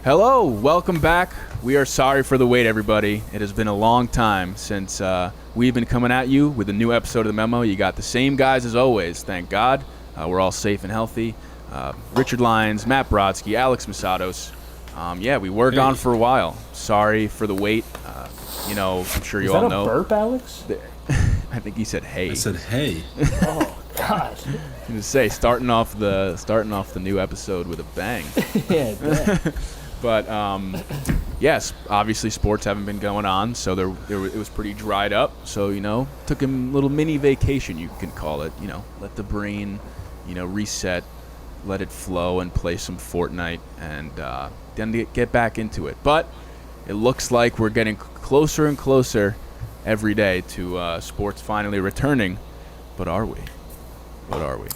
Hello, welcome back. We are sorry for the wait, everybody. It has been a long time since we've been coming at you with a new episode of the Memo. You got the same guys as always, thank God. We're all safe and healthy. Richard Lyons, Matt Brodsky, Alex Masados. We were gone for a while. Sorry for the wait. I'm sure you all know. Is that a burp, Alex? I think he said hey. I said hey. Oh, God. I was going to say, starting off the new episode with a bang. Yeah. But, yes, obviously sports haven't been going on, so it was pretty dried up. So, took him a little mini vacation, you can call it. Let the brain, reset, let it flow and play some Fortnite, and then get back into it. But it looks like we're getting closer and closer every day to sports finally returning. But are we? What are we?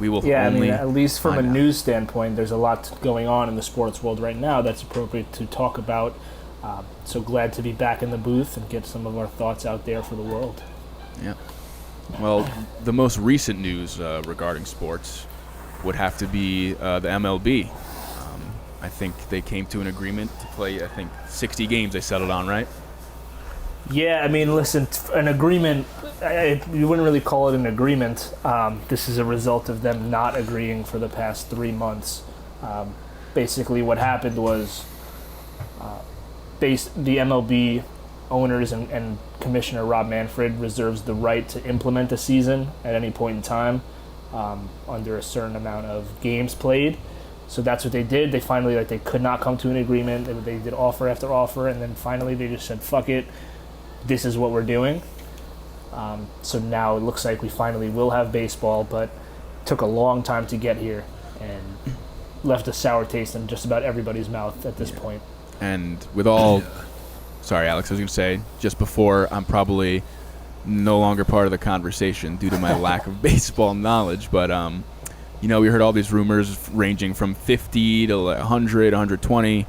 We will only at least from a news standpoint, there's a lot going on in the sports world right now that's appropriate to talk about. So glad to be back in the booth and get some of our thoughts out there for the world. Yeah. Well, the most recent news regarding sports would have to be the MLB. I think they came to an agreement to play, 60 games they settled on, right? Yeah, listen, an agreement, you wouldn't really call it an agreement. This is a result of them not agreeing for the past 3 months. Basically, what happened was the MLB owners and Commissioner Rob Manfred reserves the right to implement a season at any point in time under a certain amount of games played. So that's what they did. They finally, they could not come to an agreement. They did offer after offer, and then finally they just said, fuck it. This is what we're doing. So now it looks like we finally will have baseball, but it took a long time to get here and left a sour taste in just about everybody's mouth at this point. And with all... Sorry, Alex, I was going to say, just before, I'm probably no longer part of the conversation due to my lack of baseball knowledge, but, we heard all these rumors ranging from 50 to 100, 120,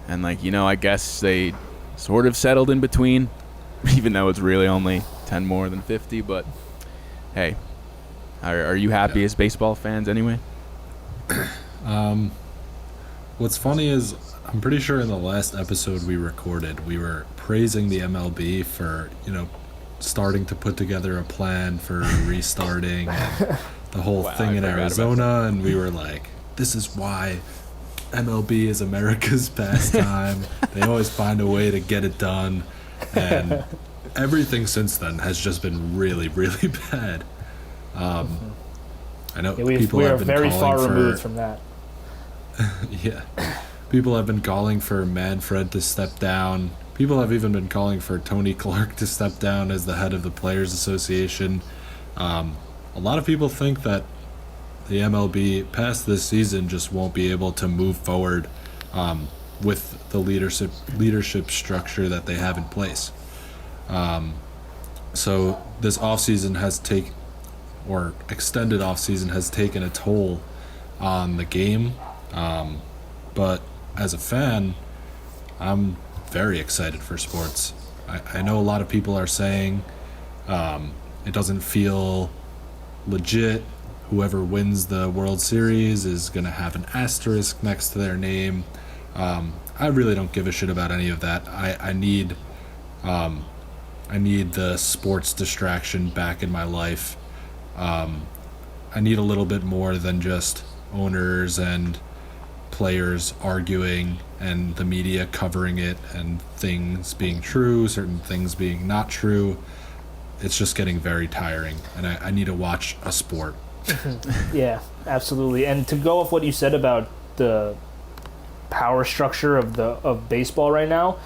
and, I guess they sort of settled in between. Even though it's really only 10 more than 50, but hey, are you happy as baseball fans anyway? What's funny is I'm pretty sure in the last episode we recorded, we were praising the MLB for, starting to put together a plan for restarting and the whole thing in Arizona, and we were like, this is why MLB is America's pastime. They always find a way to get it done. And everything since then has just been really, really bad. I know people have been very calling far for, removed from that. Yeah, people have been calling for Manfred to step down. People have even been calling for Tony Clark to step down as the head of the Players Association. A lot of people think that the MLB past this season just won't be able to move forward with the leadership structure that they have in place. So this offseason extended offseason has taken a toll on the game. But as a fan, I'm very excited for sports. I know a lot of people are saying it doesn't feel legit. Whoever wins the World Series is going to have an asterisk next to their name. I really don't give a shit about any of that. I need the sports distraction back in my life. I need a little bit more than just owners and players arguing and the media covering it and things being true, certain things being not true. It's just getting very tiring, and I need to watch a sport. Yeah, absolutely. And to go off what you said about the power structure of baseball right now,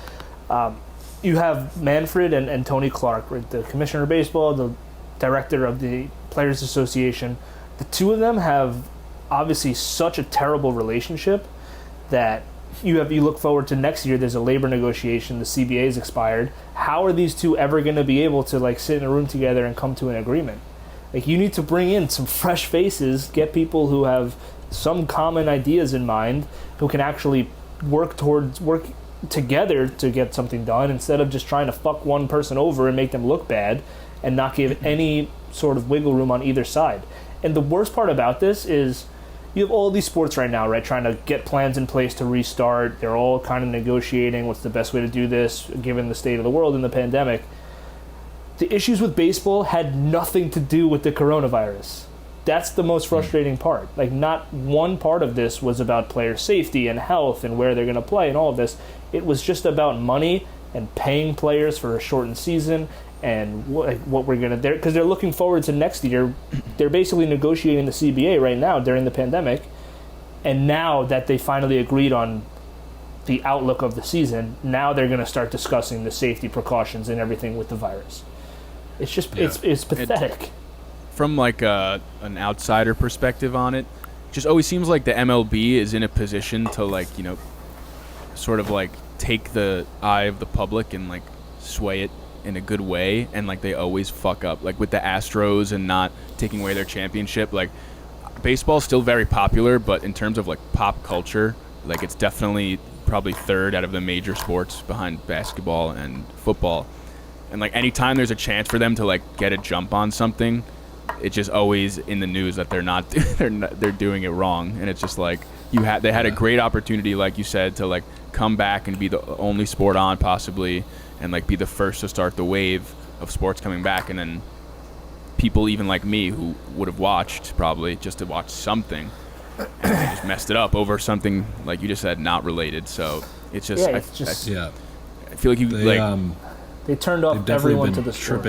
you have Manfred and Tony Clark, right? The commissioner of baseball, the director of the Players Association. The two of them have obviously such a terrible relationship that you look forward to next year. There's a labor negotiation. The CBA is expired. How are these two ever going to be able to sit in a room together and come to an agreement? You need to bring in some fresh faces, get people who have some common ideas in mind, who can actually work together to get something done, instead of just trying to fuck one person over and make them look bad and not give any sort of wiggle room on either side. And the worst part about this is you have all these sports right now, right, trying to get plans in place to restart. They're all kind of negotiating what's the best way to do this, given the state of the world and the pandemic. The issues with baseball had nothing to do with the coronavirus. That's the most frustrating part. Like, not one part of this was about player safety and health and where they're going to play and all of this. It was just about money and paying players for a shortened season and what we're going to... Because they're looking forward to next year. They're basically negotiating the CBA right now during the pandemic. And now that they finally agreed on the outlook of the season, now they're going to start discussing the safety precautions and everything with the virus. It's just... Yeah. It's pathetic. From like an outsider perspective on it, just always seems like the MLB is in a position to, like, you know, sort of like take the eye of the public and like sway it in a good way, and like they always fuck up, like with the Astros and not taking away their championship. Like, baseball's still very popular, but in terms of like pop culture, like it's definitely probably third out of the major sports behind basketball and football. And like anytime there's a chance for them to like get a jump on something, it's just always in the news that they're doing it wrong. And it's just like they had a great opportunity, like you said, to like come back and be the only sport on possibly, and like be the first to start the wave of sports coming back. And then people even like me who would have watched probably just to watch something, and they just messed it up over something like you just said, not related. So it's just I feel like they turned off everyone to the sport.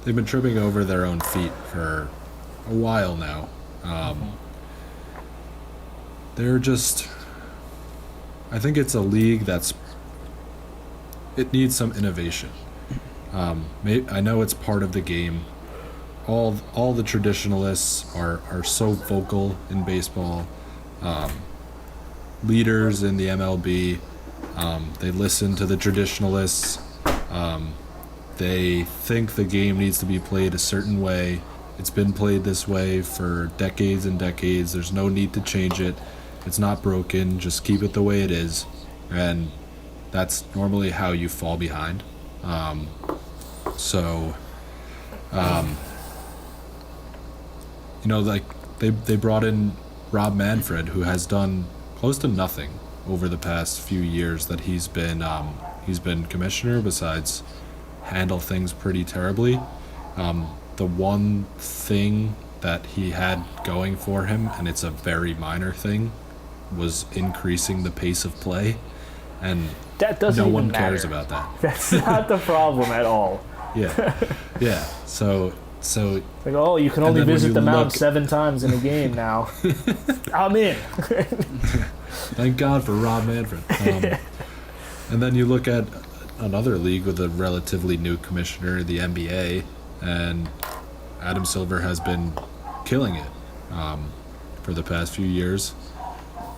They've been tripping over their own feet for a while now. They're just... I think it's a league it needs some innovation. I know it's part of the game. All the traditionalists are so vocal in baseball. Leaders in the MLB, they listen to the traditionalists. They think the game needs to be played a certain way. It's been played this way for decades and decades. There's no need to change it. It's not broken. Just keep it the way it is. And that's normally how you fall behind. You know, like they brought in Rob Manfred, who has done close to nothing over the past few years that he's been commissioner, besides handle things pretty terribly. The one thing that he had going for him, and it's a very minor thing, was increasing the pace of play, and that doesn't no one matter. Cares about that. That's not the problem at all. Yeah. So like, oh, you can only visit the mound 7 times in a game now. I'm in. Thank God for Rob Manfred. And then you look at another league with a relatively new commissioner, the NBA, and Adam Silver has been killing it for the past few years.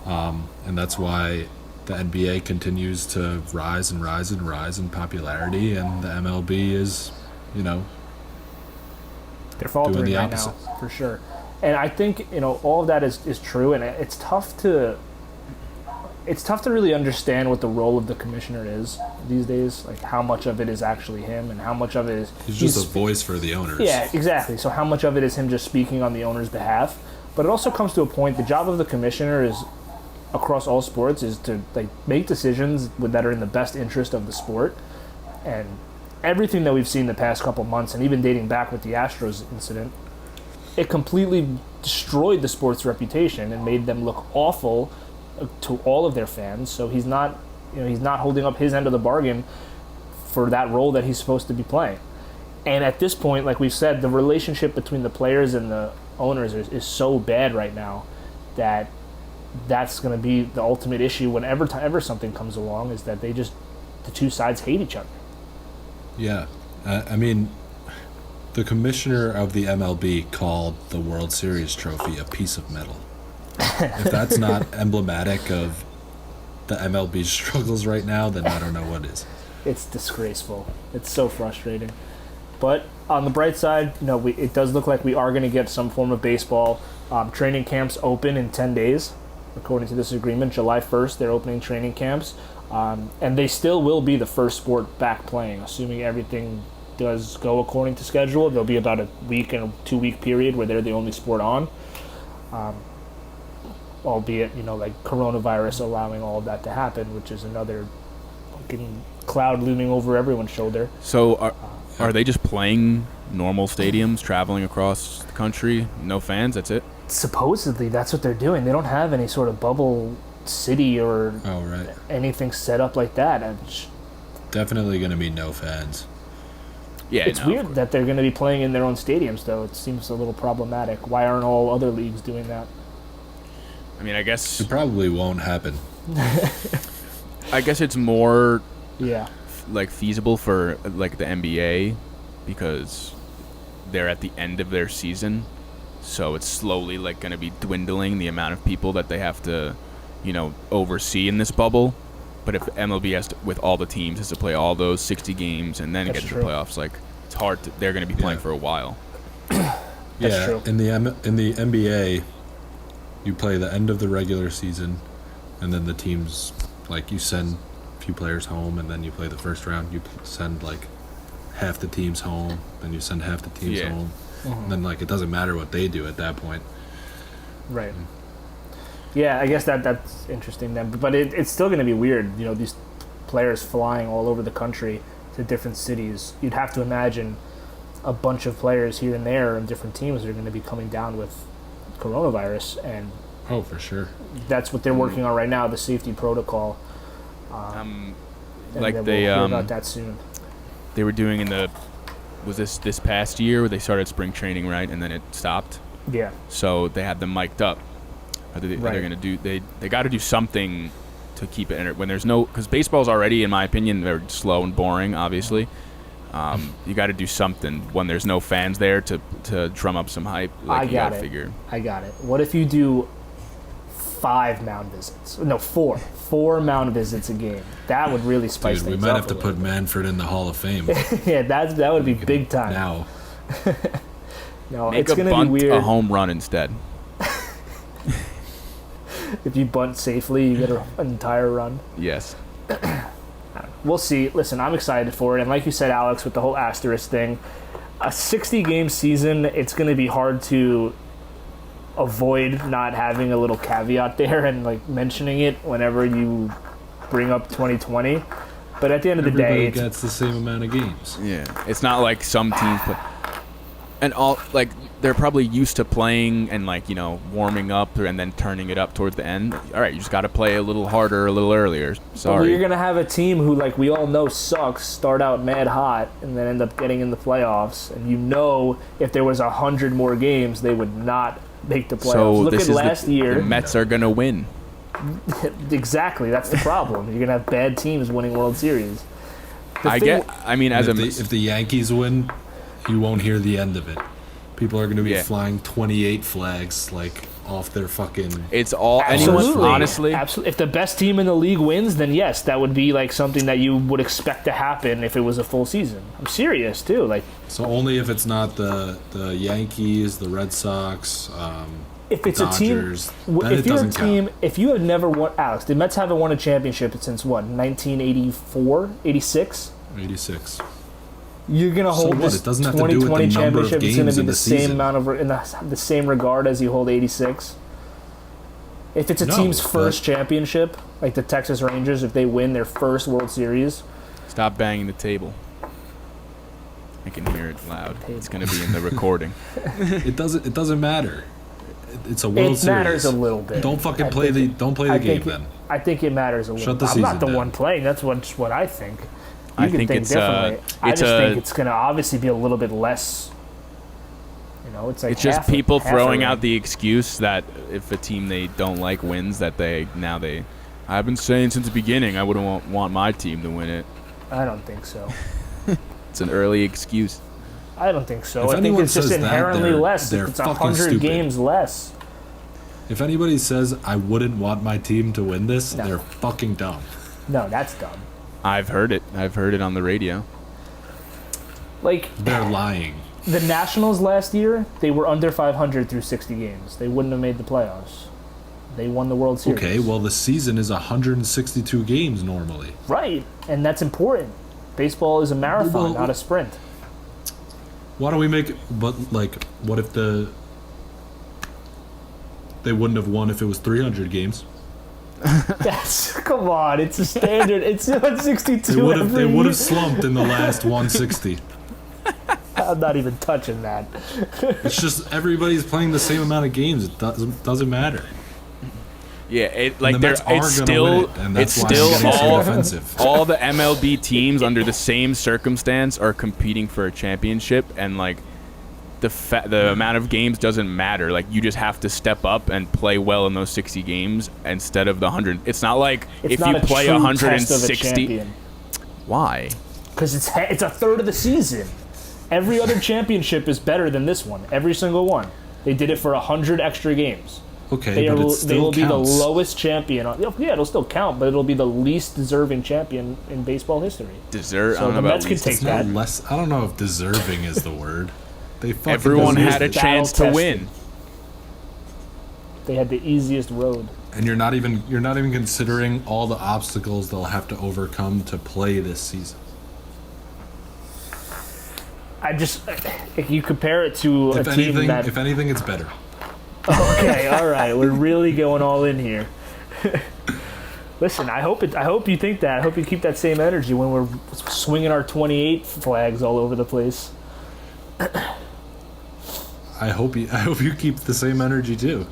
And that's why the NBA continues to rise and rise and rise in popularity, and the MLB is, you know, they're faltering doing the right opposite. now, for sure. And I think, you know, all of that is true, and it's tough to really understand what the role of the commissioner is these days, like how much of it is actually him and how much of it is... He's just a voice for the owners. Yeah, exactly. So how much of it is him just speaking on the owner's behalf? But it also comes to a point, the job of the commissioner is, across all sports, is to like make decisions that are in the best interest of the sport. And everything that we've seen the past couple months, and even dating back with the Astros incident, it completely destroyed the sport's reputation and made them look awful to all of their fans. So he's not holding up his end of the bargain for that role that he's supposed to be playing. And at this point, like we've said, the relationship between the players and the owners is so bad right now that that's going to be the ultimate issue whenever something comes along, is that the two sides hate each other. Yeah. I mean, the commissioner of the MLB called the World Series trophy a piece of metal. If that's not emblematic of the MLB's struggles right now, then I don't know what is. It's disgraceful. It's so frustrating. But on the bright side, it does look like we are going to get some form of baseball. Training camps open in 10 days, according to this agreement. July 1st, they're opening training camps. And they still will be the first sport back playing, assuming everything does go according to schedule. There'll be about a week and a 2-week period where they're the only sport on. albeit, like coronavirus allowing all of that to happen, which is another fucking cloud looming over everyone's shoulder. So are they just playing normal stadiums, traveling across the country, no fans, that's it? Supposedly, that's what they're doing. They don't have any sort of bubble city or anything set up like that. Definitely going to be no fans. Yeah, it's weird that they're going to be playing in their own stadiums, though. It seems a little problematic. Why aren't all other leagues doing that? I mean, I guess it probably won't happen. I guess it's more like feasible for like the NBA because they're at the end of their season, so it's slowly like going to be dwindling the amount of people that they have to, oversee in this bubble. But if MLB has to, with all the teams, has to play all those 60 games and then get to the playoffs, like it's hard. They're going to be playing for a while. That's true. In the NBA, you play the end of the regular season, and then the teams, like, you send a few players home, and then you play the first round. You send like half the teams home, then you send half the teams home. And then like it doesn't matter what they do at that point. Right. Yeah, I guess that's interesting then. But it's still going to be weird, these players flying all over the country to different cities. You'd have to imagine a bunch of players here and there and different teams are going to be coming down with coronavirus. And for sure. That's what they're working on right now, the safety protocol. Like we'll they hear about that soon. They were doing was this past year where they started spring training, right? And then it stopped. Yeah. So they had them mic'd up. They're going to do they got to do something to keep it when there's no, because baseball's already, in my opinion, very slow and boring. Obviously, you got to do something when there's no fans there to drum up some hype. Like, I got it. What if you do 5 mound visits? No, 4. 4 mound visits a game. That would really spice things up. We might have to put Manfred in the Hall of Fame. Yeah, that would be big time. Now. No, Make it's going to be weird. A home run instead. If you bunt safely, you get an entire run. Yes. We'll see. Listen, I'm excited for it. And like you said, Alex, with the whole asterisk thing, a 60-game season, it's going to be hard to avoid not having a little caveat there and like mentioning it whenever you bring up 2020. But at the end of the day, everybody gets the same amount of games. Yeah. It's not like some teams play. And all, like, they're probably used to playing and, like, warming up and then turning it up towards the end. All right, you just got to play a little harder, a little earlier. Sorry. Well, you're going to have a team who, like, we all know sucks, start out mad hot, and then end up getting in the playoffs. And if there was 100 more games, they would not make the playoffs. So look at last year. The Mets are going to win. Exactly, that's the problem. You're going to have bad teams winning World Series. If the Yankees win, you won't hear the end of it. People are going to be flying 28 flags like off their fucking. It's all Absolutely. anyone. Honestly, absolutely. If the best team in the league wins, then yes, that would be like something that you would expect to happen if it was a full season. I'm serious too. Like, so only if it's not the Yankees, the Red Sox, if it's Dodgers, a team, if you're a team, if you have never won, Alex, the Mets haven't won a championship since what, 1984, 86? 86. You're gonna hold this 2020 championship. It's gonna be the same amount of in the same regard as you hold 86. If it's a team's first championship, like the Texas Rangers, if they win their first World Series, stop banging the table. I can hear it loud. It's gonna be in the recording. It doesn't matter. It's a World Series. It matters a little bit. Don't fucking play the game then. I think it matters a little. Shut the I'm not season the down. one playing. That's what I think. I think it's differently. I just think it's going to obviously be a little bit less. It's like it's just people throwing out the excuse that if a team they don't like wins, that I've been saying since the beginning I wouldn't want my team to win it. I don't think so. It's an early excuse. I don't think so. I think it's just inherently less. It's 100 games less. If anybody says I wouldn't want my team to win this, they're fucking dumb. No, that's dumb. I've heard it. I've heard it on the radio. Like, they're lying. The Nationals last year, they were under 500 through 60 games. They wouldn't have made the playoffs. They won the World Series. Okay, well, the season is 162 games normally. Right, and that's important. Baseball is a marathon, not a sprint. Why don't we make it, but, like, what if the they wouldn't have won if it was 300 games. Come on, it's a standard. It's 162 They would every year. have slumped in the last 160. I'm not even touching that. It's just everybody's playing the same amount of games. It doesn't matter. Yeah, And the Mets are it's gonna still win it, and that's it's why still I'm getting so all defensive. all the MLB teams under the same circumstance are competing for a championship, and like the amount of games doesn't matter. Like you just have to step up and play well in those 60 games instead of the 100. It's not like if you play 160. Why? Because it's a third of the season. Every other championship is better than this one. Every single one. They did it for 100 extra games. Okay, but it still they will counts. be the lowest champion. Yeah, it'll still count, but it'll be the least deserving champion in baseball history. So the Mets can take that. I don't know if deserving is the word. They fucking Everyone deserve had a it. chance to win. They had the easiest road. And you're not even considering all the obstacles they'll have to overcome to play this season. If you compare it to a team that... If anything, it's better. Okay, all right. We're really going all in here. Listen, I hope you think that. I hope you keep that same energy when we're swinging our 28 flags all over the place. I hope you keep the same energy too.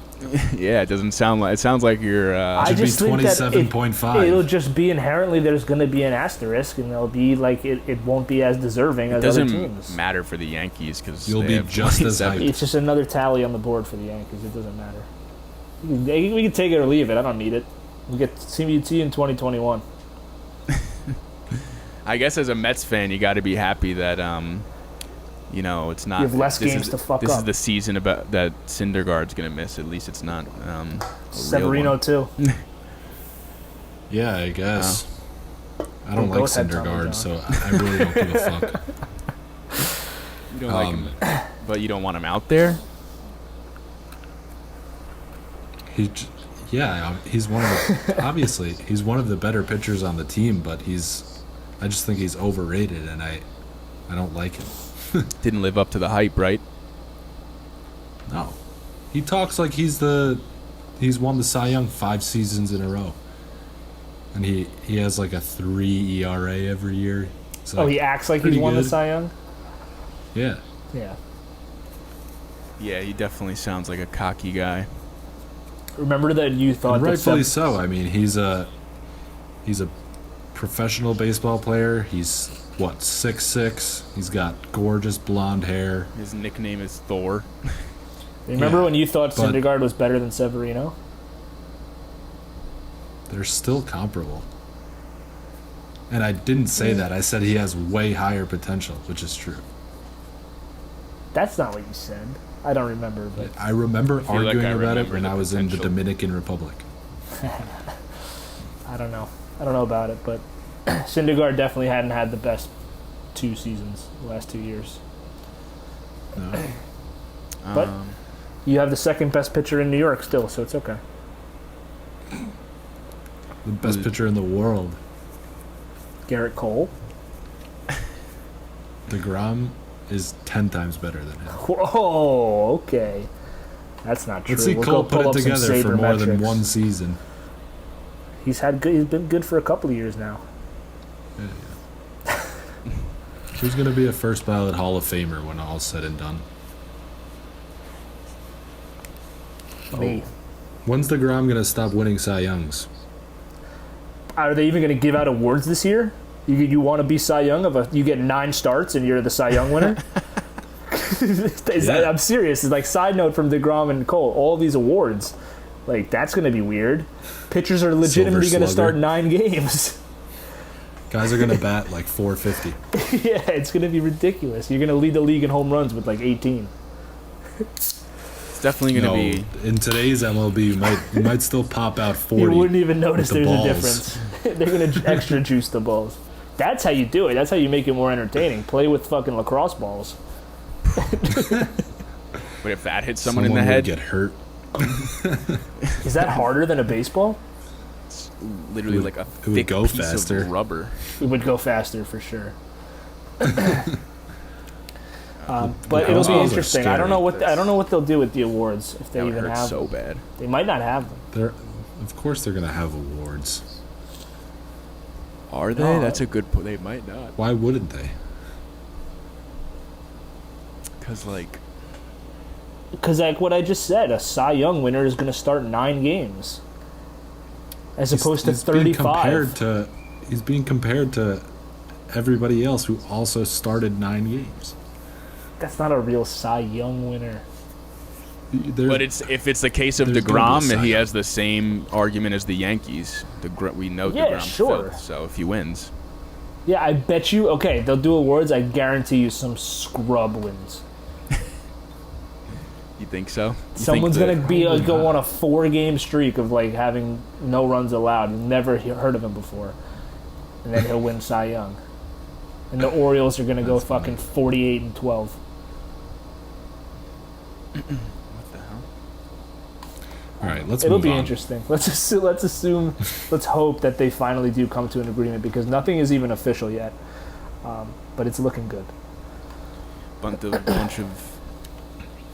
Yeah, it sounds like you're. I Should be just think that 27.5. it'll just be inherently there's going to be an asterisk, and it'll be like it won't be as deserving as other teams. It doesn't matter for the Yankees because You'll be just as hyped. It's just another tally on the board for the Yankees. It doesn't matter. We can take it or leave it. I don't need it. We get CBT in 2021. I guess as a Mets fan, you got to be happy that it's not. You have less games to fuck up. This is the season about that Syndergaard's gonna miss. At least it's not. Severino too. Yeah, I guess. I don't like Go ahead, Syndergaard, so I really don't give a fuck. You don't like him, but you don't want him out there. He's one of the obviously he's one of the better pitchers on the team, but I just think he's overrated, and I don't like him. Didn't live up to the hype, right? No, he talks like he's won the Cy Young 5 seasons in a row, and he has like a 3 ERA every year. He acts like he's won the Cy Young. Yeah. Yeah. Yeah, he definitely sounds like a cocky guy. Remember that you thought And that rightfully so. I mean, he's a professional baseball player. He's 6'6". He's got gorgeous blonde hair. His nickname is Thor. Remember when you thought Syndergaard was better than Severino? They're still comparable. And I didn't say that. I said he has way higher potential, which is true. That's not what you said. I don't remember, but I remember arguing about it when I was in the potential. Dominican Republic. I don't know. I don't know about it, but Syndergaard definitely hadn't had the best 2 seasons the last 2 years. No. But you have the second best pitcher in New York still, so it's okay. The best pitcher in the world. Garrett Cole. DeGrom is 10 times better than him. Whoa, okay. That's not true. Let's see We'll Cole go pull put it up some together for more than sabermetrics. 1 season. He's been good for a couple of years now. Yeah. Who's going to be a first ballot Hall of Famer when all's said and done? Me. When's DeGrom going to stop winning Cy Youngs? Are they even going to give out awards this year? You want to be Cy Young? You get 9 starts and you're the Cy Young winner? I'm serious. It's like side note from DeGrom and Cole. All these awards, like that's going to be weird. Pitchers are legitimately going to start 9 games. Guys are going to bat like 450. Yeah, it's going to be ridiculous. You're going to lead the league in home runs with like 18. It's definitely going to be. In today's MLB, you might still pop out 40. You wouldn't even notice with the there's a balls. difference. They're going to extra juice the balls. That's how you do it. That's how you make it more entertaining. Play with fucking lacrosse balls. But if that hits someone in the would head, get hurt. Is that harder than a baseball? it's literally like a it would thick go piece faster. of rubber. It would go faster for sure. But it'll be Owls are interesting. I don't know what they'll do with the awards if they That would even hurt have so them. bad. They might not have them. Of course they're gonna have awards. Are they? No. That's a good point. They might not. Why wouldn't they? Because, like... Because like what I just said, a Cy Young winner is going to start 9 games, as opposed to He's being 35. He's being compared to everybody else who also started 9 games. That's not a real Cy Young winner. But if it's the case of there's gonna be a DeGrom, Cy he Young. has the same argument as the Yankees. We know Yeah, DeGrom's sure. filth, so if he wins... Yeah, I bet you. Okay, they'll do awards. I guarantee you, some scrub wins. You think so? You Someone's think gonna go on a 4-game streak of like having no runs allowed. You've never heard of him before, and then he'll win Cy Young. And the Orioles are gonna go That's funny. fucking 48-12. What the hell? All right, let's It'll move be on. interesting. Let's hope that they finally do come to an agreement because nothing is even official yet. But it's looking good. Bunch of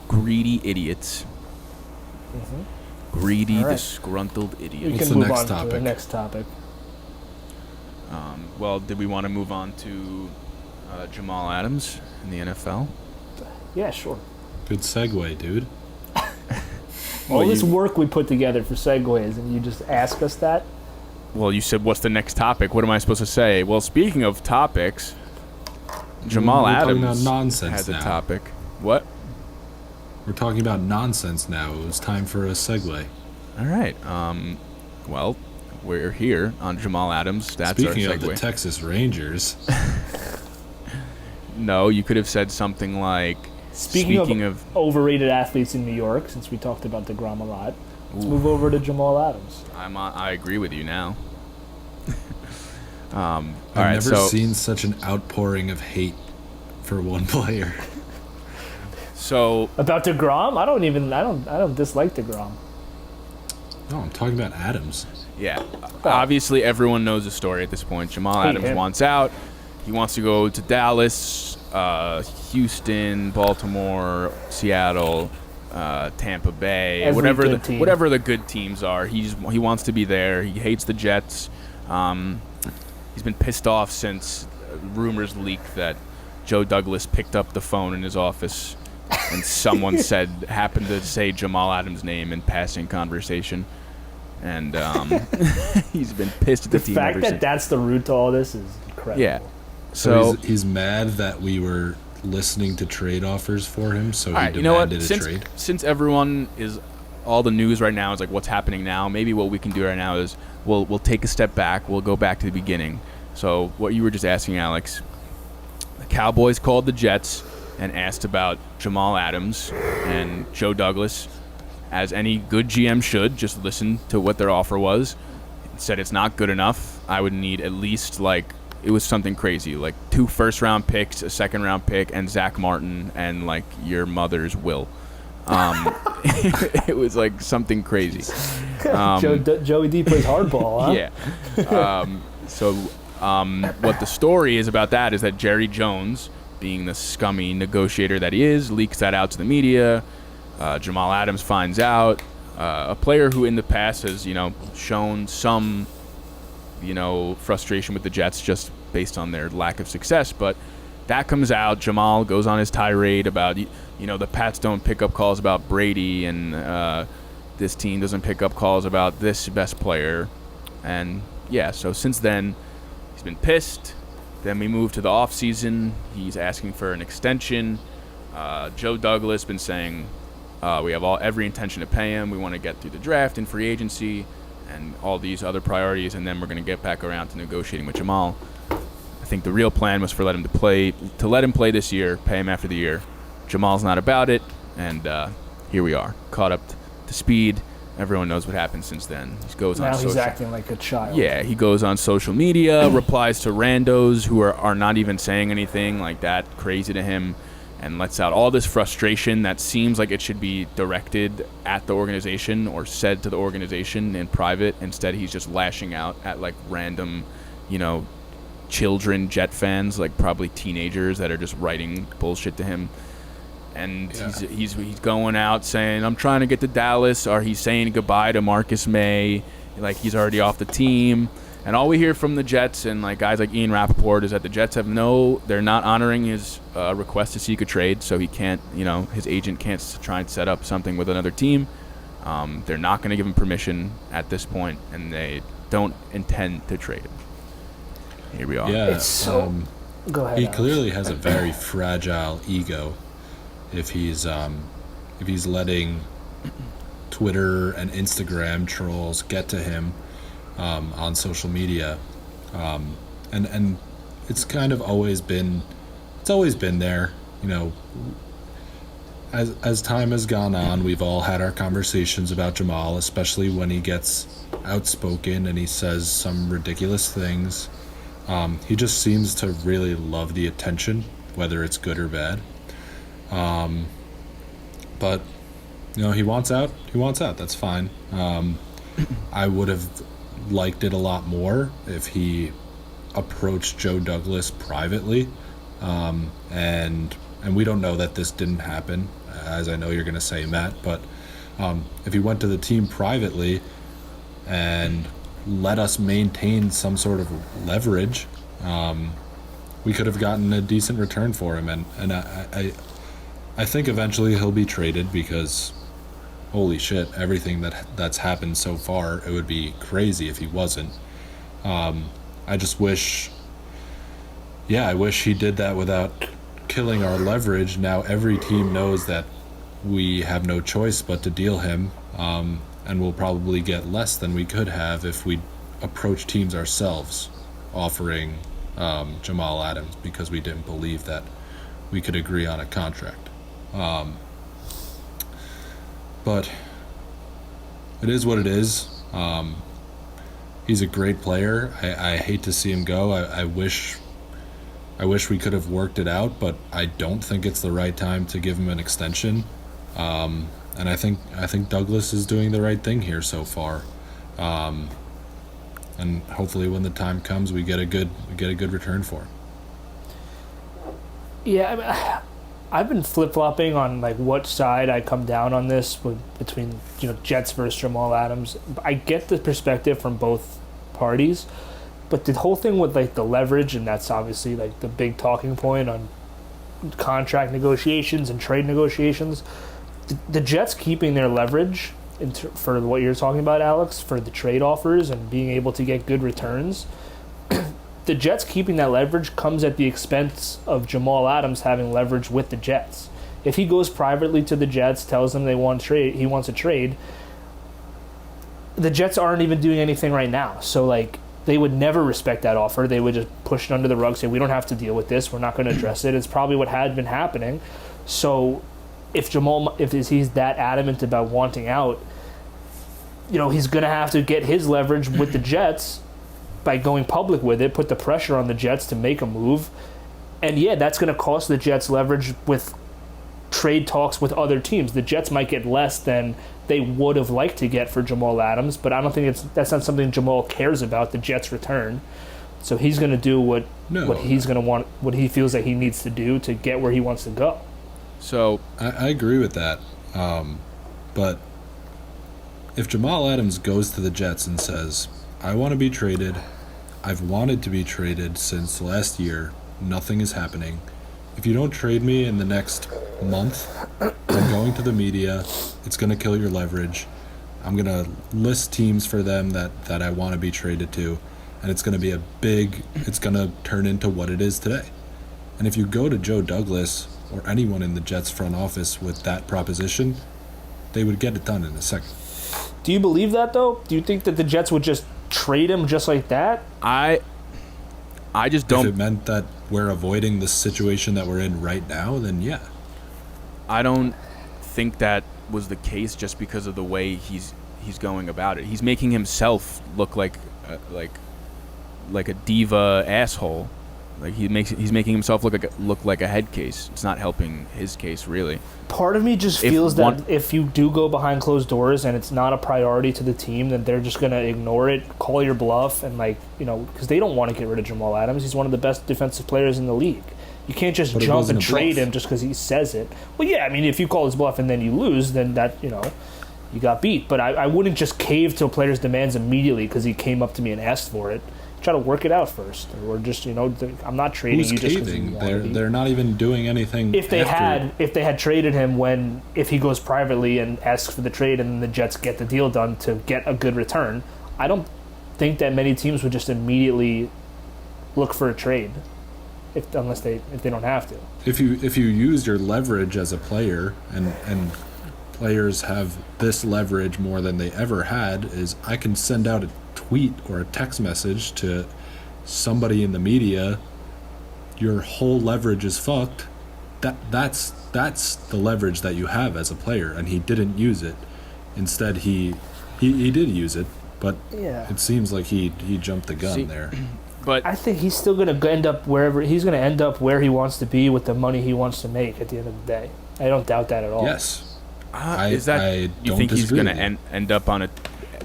greedy idiots. Greedy, All right. disgruntled We idiots. What's can the move next on to the topic? next topic. Well, did we want to move on to Jamal Adams in the NFL? Yeah, sure. Good segue, dude. All this work we put together for segues, and you just ask us that? Well, you said, what's the next topic? What am I supposed to say? Well, speaking of topics, Jamal We're talking Adams about nonsense has a now. topic. What? We're talking about nonsense now. It was time for a segue. All right. Well, we're here on Jamal Adams. That's Speaking our of segue. the Texas Rangers, No, you could have said something like, Speaking of overrated athletes in New York, since we talked about DeGrom a lot, let's move over to Jamal Adams. I agree with you now. All I've right, never so seen such an outpouring of hate for one player. so About DeGrom, I don't dislike DeGrom. No, I'm talking about Adams. yeah, obviously everyone knows the story at this point. Jamal Hate Adams him. wants out. He wants to go to Dallas, Houston, Baltimore, Seattle, Tampa Bay, Every whatever good team. whatever the good teams are. He wants to be there. He hates the Jets. He's been pissed off since rumors leaked that Joe Douglas picked up the phone in his office and someone happened to say Jamal Adams' name in passing conversation. And he's been pissed at the team fact ever that since. that's the root to all this is incredible. Yeah. So So, he's mad that we were listening to trade offers for him, so all he right, you know what? demanded a trade. Since everyone is, all the news right now is like what's happening now. Maybe what we can do right now is we'll take a step back. We'll go back to the beginning. So what you were just asking, Alex, the Cowboys called the Jets and asked about Jamal Adams, and Joe Douglas, as any good GM should, just listen to what their offer was. Said it's not good enough. I would need at least it was something crazy, like 2 first-round picks, a second-round pick, and Zach Martin, and like your mother's will. It was like something crazy. Joey D plays hardball, huh? Yeah. What the story is about that is that Jerry Jones, being the scummy negotiator that he is, leaks that out to the media. Jamal Adams finds out. A player who in the past has, shown some, frustration with the Jets just based on their lack of success. But that comes out. Jamal goes on his tirade about, the Pats don't pick up calls about Brady, and this team doesn't pick up calls about this best player. And, yeah, so since then, he's been pissed. Then we move to the offseason. He's asking for an extension. Joe Douglas been saying we have every intention to pay him. We want to get through the draft and free agency and all these other priorities, and then we're going to get back around to negotiating with Jamal. I think the real plan was to let him play this year, pay him after the year. Jamal's not about it, and here we are, caught up to speed. Everyone knows what happened since then. He goes on Now he's social. acting like a child. Yeah, he goes on social media, replies to randos who are not even saying anything like that, crazy to him, and lets out all this frustration that seems like it should be directed at the organization or said to the organization in private. Instead, he's just lashing out at like random, children Jet fans, like probably teenagers that are just writing bullshit to him. And he's going out saying, I'm trying to get to Dallas, or he's saying goodbye to Marcus May, like he's already off the team. And all we hear from the Jets and like guys like Ian Rappaport is that the Jets they're not honoring his request to seek a trade, so he can't, his agent can't try and set up something with another team. They're not going to give him permission at this point, and they don't intend to trade him. Here we are. Yeah, It's so. Go ahead. he Alex. clearly has a very fragile ego if he's letting Twitter and Instagram trolls get to him on social media, and it's kind of always been there. As time has gone on, we've all had our conversations about Jamal, especially when he gets outspoken and he says some ridiculous things. He just seems to really love the attention, whether it's good or bad. But he wants out. That's fine. I would have liked it a lot more if he approached Joe Douglas privately, and we don't know that this didn't happen, as I know you're going to say, Matt, but if he went to the team privately and let us maintain some sort of leverage, we could have gotten a decent return for him, and I think eventually he'll be traded, because holy shit, everything that's happened so far, it would be crazy if he wasn't. I just wish he did that without killing our leverage. Now every team knows that we have no choice but to deal him, and we'll probably get less than we could have if we approach teams ourselves offering Jamal Adams, because we didn't believe that we could agree on a contract. But it is what it is. He's a great player. I hate to see him go. I wish we could have worked it out, but I don't think it's the right time to give him an extension. And I think Douglas is doing the right thing here so far. And hopefully when the time comes, we get a good return for him. Yeah, I've been flip-flopping on like what side I come down on this between Jets versus Jamal Adams. I get the perspective from both parties, but the whole thing with like the leverage, and that's obviously like the big talking point on contract negotiations and trade negotiations. The Jets keeping their leverage for what you're talking about, Alex, for the trade offers and being able to get good returns. The Jets keeping that leverage comes at the expense of Jamal Adams having leverage with the Jets. If he goes privately to the Jets, tells them he wants a trade, the Jets aren't even doing anything right now. So like they would never respect that offer. They would just push it under the rug, say we don't have to deal with this. We're not going to address it. It's probably what had been happening. So if he's that adamant about wanting out, he's going to have to get his leverage with the Jets by going public with it, put the pressure on the Jets to make a move. And yeah, that's going to cost the Jets leverage with trade talks with other teams. The Jets might get less than they would have liked to get for Jamal Adams, but I don't think that's not something Jamal cares about, the Jets' return. So he's going to do what he's going to want, what he feels that he needs to do to get where he wants to go. So I agree with that. But if Jamal Adams goes to the Jets and says, I want to be traded, I've wanted to be traded since last year, nothing is happening. If you don't trade me in the next month, I'm going to the media, it's going to kill your leverage. I'm going to list teams for them that I want to be traded to, and it's going to be it's going to turn into what it is today. And if you go to Joe Douglas or anyone in the Jets front office with that proposition, they would get it done in a second. Do you believe that, though? Do you think that the Jets would just trade him just like that? I just don't. If it meant that we're avoiding the situation that we're in right now, then yeah. I don't think that was the case just because of the way he's going about it. He's making himself look like a diva asshole Like he's making himself look like a head case. It's not helping his case really. Part of me just feels that if you do go behind closed doors and it's not a priority to the team, then they're just going to ignore it, call your bluff, and because they don't want to get rid of Jamal Adams. He's one of the best defensive players in the league. You can't just jump and trade him just because he says it. Well, yeah, I mean, if you call his bluff and then you lose, then that, you got beat. But I wouldn't just cave to a player's demands immediately because he came up to me and asked for it. Try to work it out first, or just I'm not trading Who's you just because caving? you want to be. They're not even doing anything. If they had traded him if he goes privately and asks for the trade and then the Jets get the deal done to get a good return, I don't think that many teams would just immediately look for a trade, unless they don't have to. If you use your leverage as a player, and players have this leverage more than they ever had, is I can send out a tweet or a text message to somebody in the media, your whole leverage is fucked. That's the leverage that you have as a player, and he didn't use it. Instead, he did use it, but it seems like he jumped the gun there. But I think he's still going to end up where he wants to be with the money he wants to make at the end of the day. I don't doubt that at all. Yes. You think he's going to end up on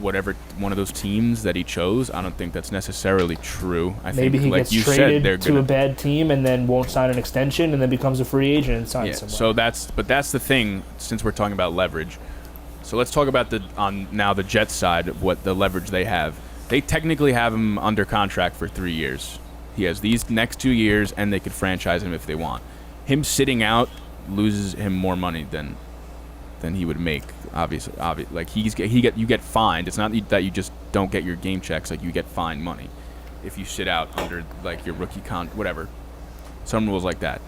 whatever one of those teams that he chose? I don't think that's necessarily true. I Maybe think, he like gets you traded said, to a bad team and then won't sign an extension and then becomes a free agent and signs somewhere. So that's the thing. Since we're talking about leverage, so let's talk about the Jets side of what the leverage they have. They technically have him under contract for 3 years. He has these next 2 years, and they could franchise him if they want. Him sitting out loses him more money than he would make. Obviously, like you get fined. It's not that you just don't get your game checks. Like you get fined money if you sit out under like your rookie whatever, some rules like that.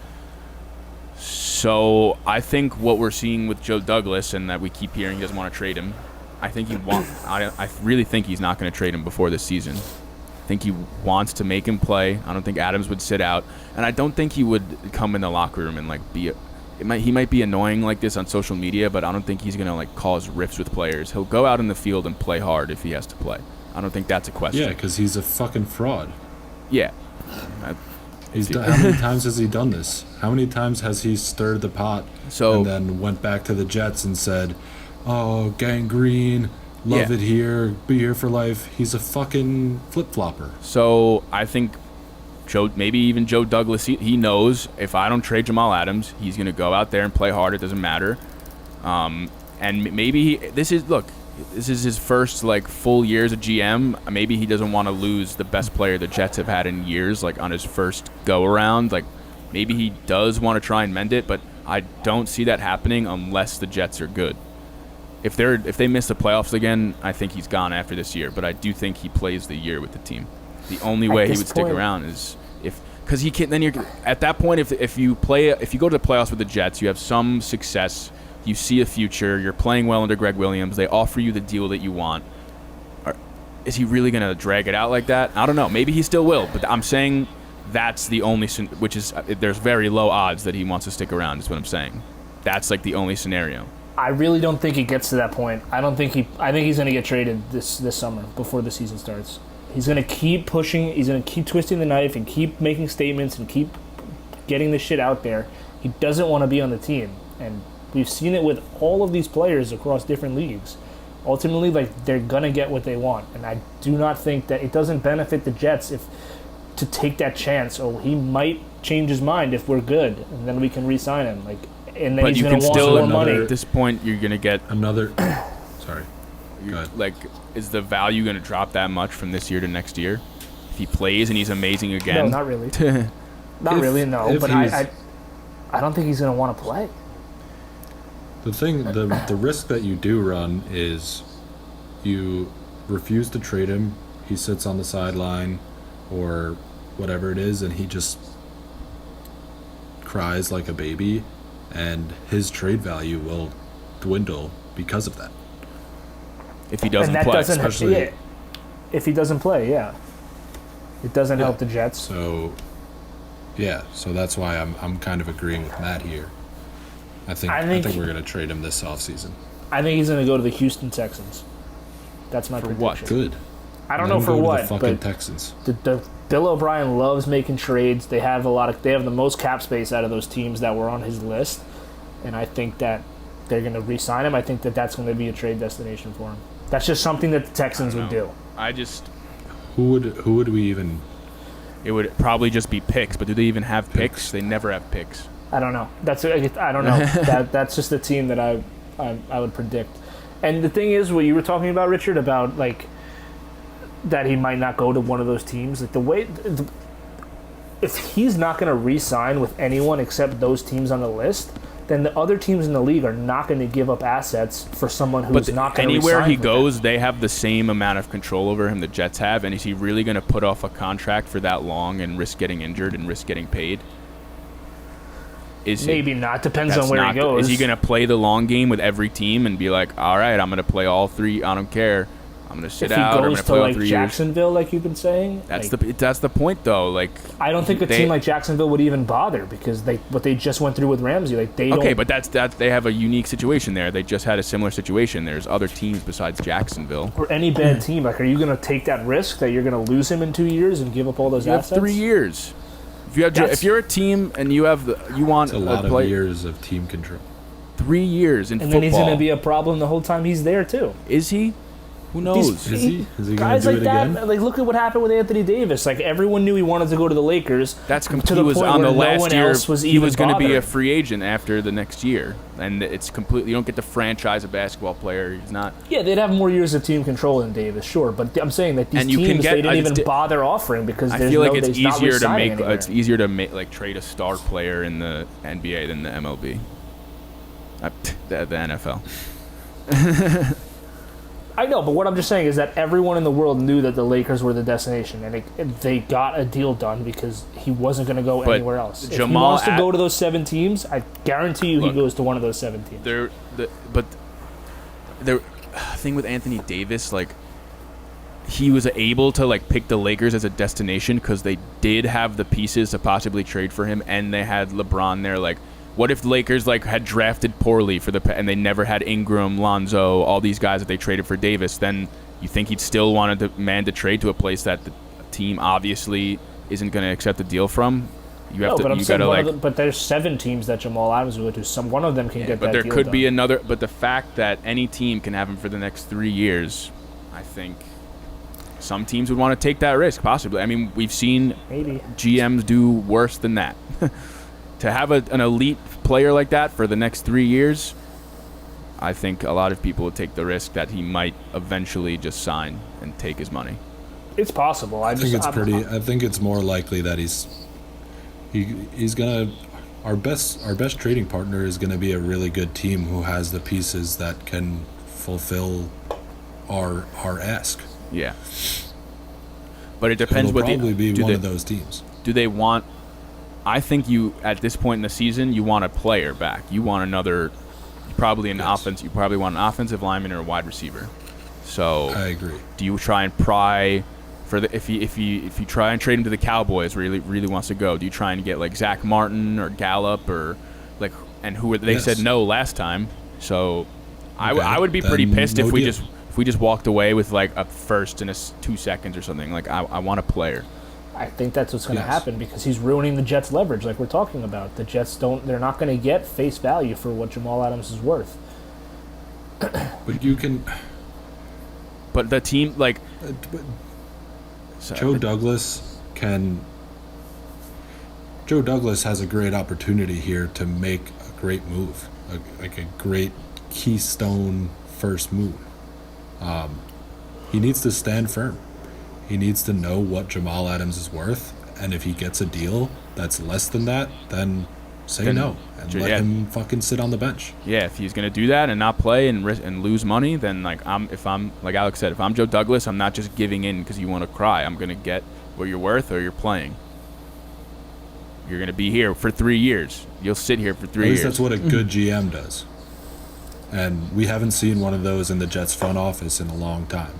So I think what we're seeing with Joe Douglas, and that we keep hearing he doesn't want to trade him. I really think he's not going to trade him before this season. I think he wants to make him play. I don't think Adams would sit out, and I don't think he would come in the locker room and like he might be annoying like this on social media, but I don't think he's going to like cause rifts with players. He'll go out in the field and play hard if he has to play. I don't think that's a question. Yeah, because he's a fucking fraud. Yeah. How many times has he done this? How many times has he stirred the pot and then went back to the Jets and said, "Oh, gangrene, love it here, be here for life"? He's a fucking flip-flopper. So I think maybe even Joe Douglas, he knows if I don't trade Jamal Adams, he's going to go out there and play hard. It doesn't matter. And maybe this is his first like full year as a GM. Maybe he doesn't want to lose the best player the Jets have had in years, like on his first go around. Like maybe he does want to try and mend it, but I don't see that happening unless the Jets are good. If they miss the playoffs again, I think he's gone after this year. But I do think he plays the year with the team. The only way he would stick around is because he can't. Then you're at that point. If you go to the playoffs with the Jets, you have some success. You see a future. You're playing well under Greg Williams. They offer you the deal that you want. Is he really going to drag it out like that? I don't know. Maybe he still will. But I'm saying that's the only, which is there's very low odds that he wants to stick around. Is what I'm saying. That's like the only scenario. I really don't think he gets to that point. I think he's going to get traded this summer before the season starts. He's going to keep pushing. He's going to keep twisting the knife and keep making statements and keep getting this shit out there. He doesn't want to be on the team. And we've seen it with all of these players across different leagues. Ultimately, like, they're going to get what they want. And I do not think that it doesn't benefit the Jets to take that chance. Or he might change his mind if we're good, and then we can re-sign him. Like, and then he's going to want more money. At this point, you're going to get another. Sorry. Go ahead. Like, is the value going to drop that much from this year to next year? If he plays and he's amazing again? No, not really. No. But I don't think he's going to want to play. The risk that you do run is you refuse to trade him. He sits on the sideline or whatever it is, and he just cries like a baby, and his trade value will dwindle because of that. If he doesn't play, especially if he doesn't play, it doesn't help the Jets. So that's why I'm kind of agreeing with Matt here. I think we're going to trade him this offseason. I think he's going to go to the Houston Texans. That's my prediction. What? Good. I don't know for go to what, the fucking but Texans. the Bill O'Brien loves making trades. They have they have the most cap space out of those teams that were on his list, and I think that they're going to re-sign him. I think that that's going to be a trade destination for him. That's just something that the Texans would do. Who would we even? It would probably just be picks, but do they even have picks? They never have picks. I don't know. I don't know. That's just the team that I would predict. And the thing is, what you were talking about, Richard, about like that he might not go to one of those teams. Like if he's not going to re-sign with anyone except those teams on the list, then the other teams in the league are not going to give up assets for someone who's not going to re-sign. Anywhere he goes, they have the same amount of control over him the Jets have. And is he really going to put off a contract for that long and risk getting injured and risk getting paid? Maybe not. Depends on where he goes. Is he going to play the long game with every team and be like, all right, I'm going to play all three. I don't care. I'm going to sit out. I'm going to play all 3 years. Jacksonville, like you've been saying. That's the point, though. Like, I don't think a team like Jacksonville would even bother because what they just went through with Ramsey. Like they don't. Okay, but that's they have a unique situation there. They just had a similar situation. There's other teams besides Jacksonville. Or any bad team. Like, are you going to take that risk that you're going to lose him in 2 years and give up all those assets? You have 3 years. If you're a team and you want a lot of years of team control. 3 years in football. And football. then he's going to be a problem the whole time he's there too. Is he? Who knows? Is he going to guys do like it that, again? like look at what happened with Anthony Davis. Like everyone knew he wanted to go to the Lakers. He was on the last year. He was going to be a free agent after the next year, and it's completely. You don't get to franchise a basketball player. He's not. Yeah, they'd have more years of team control than Davis, sure. But I'm saying that these teams they didn't even bother offering because I feel like it's easier to make. It's easier to make trade a star player in the NBA than the MLB, the NFL. I know, but what I'm just saying is that everyone in the world knew that the Lakers were the destination, and they got a deal done because he wasn't going to go anywhere else. If he wants to go to those 7 teams, I guarantee you he goes to one of those 7 teams. But the thing with Anthony Davis, like, he was able to like pick the Lakers as a destination because they did have the pieces to possibly trade for him, and they had LeBron there, like. What if the Lakers like had drafted poorly and they never had Ingram, Lonzo, all these guys that they traded for Davis? Then you think he'd still want to demand to trade to a place that the team obviously isn't going to accept a deal from? But there's 7 teams that Jamal Adams would do. One of them can get that deal done. But there could be another. But the fact that any team can have him for the next 3 years, I think some teams would want to take that risk. Possibly. I mean, we've seen GMs do worse than that. To have an elite player like that for the next 3 years, I think a lot of people would take the risk that he might eventually just sign and take his money. It's possible. I think it's more likely that he's gonna. Our best trading partner is gonna be a really good team who has the pieces that can fulfill our ask. Yeah, but it depends. It'll probably be one of those teams. Do they want? I think at this point in the season, you want a player back. You want another, probably an offense. You probably want an offensive lineman or a wide receiver. So I agree. Do you try and pry for if you try and trade him to the Cowboys where he really wants to go? Do you try and get like Zach Martin or Gallup or like they said no last time? So I would be pretty pissed if we just walked away with like a first in 2 seconds or something. Like I want a player. I think that's what's going to happen because he's ruining the Jets' leverage, like we're talking about. The Jets they're not going to get face value for what Jamal Adams is worth. But you can. But the team, like. Joe Douglas has a great opportunity here to make a great move, a great keystone first move. He needs to stand firm. He needs to know what Jamal Adams is worth, and if he gets a deal that's less than that, then say no and let him fucking sit on the bench. Yeah, if he's gonna do that and not play and lose money, then like if I'm like Alex said, if I'm Joe Douglas, I'm not just giving in because you want to cry. I'm gonna get what you're worth, or you're playing. You're gonna be here for 3 years. You'll sit here for 3 years. At least that's what a good GM does, and we haven't seen one of those in the Jets front office in a long time.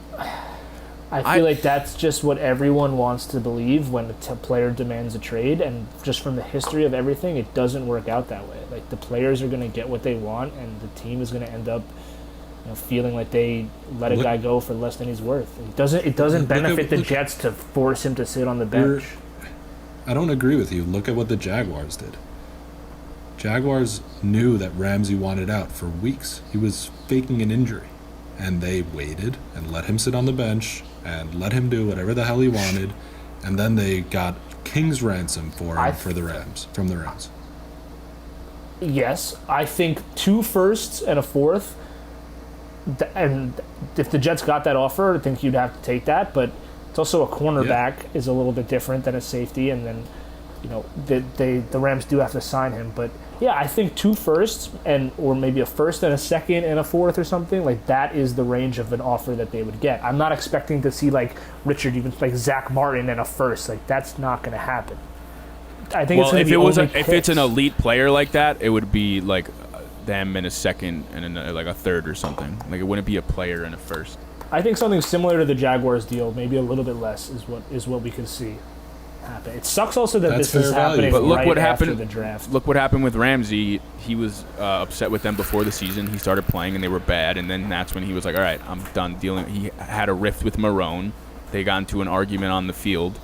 I feel like that's just what everyone wants to believe when a player demands a trade, and just from the history of everything, it doesn't work out that way. Like the players are going to get what they want, and the team is going to end up, feeling like they let a guy go for less than he's worth. It doesn't benefit the Jets to force him to sit on the bench. I don't agree with you. Look at what the Jaguars did. Jaguars knew that Ramsey wanted out for weeks. He was faking an injury. And they waited and let him sit on the bench and let him do whatever the hell he wanted. And then they got king's ransom for him from the Rams. Yes, I think 2 firsts and a fourth. And if the Jets got that offer, I think you'd have to take that. But it's also a cornerback is a little bit different than a safety. And then, the Rams do have to sign him. But yeah, I think 2 firsts or maybe a first and a second and a fourth or something like that is the range of an offer that they would get. I'm not expecting to see like Richard, even like Zach Martin and a first. Like that's not going to happen. I think if it's an elite player like that, it would be like them in a second and like a third or something. Like it wouldn't be a player and a first. I think something similar to the Jaguars deal, maybe a little bit less, is what we could see happen. It sucks also that this is happening after the draft. Look what happened with Ramsey. He was upset with them before the season. He started playing and they were bad, and then that's when he was like, all right, I'm done dealing. He had a rift with Marone. They got into an argument on the field.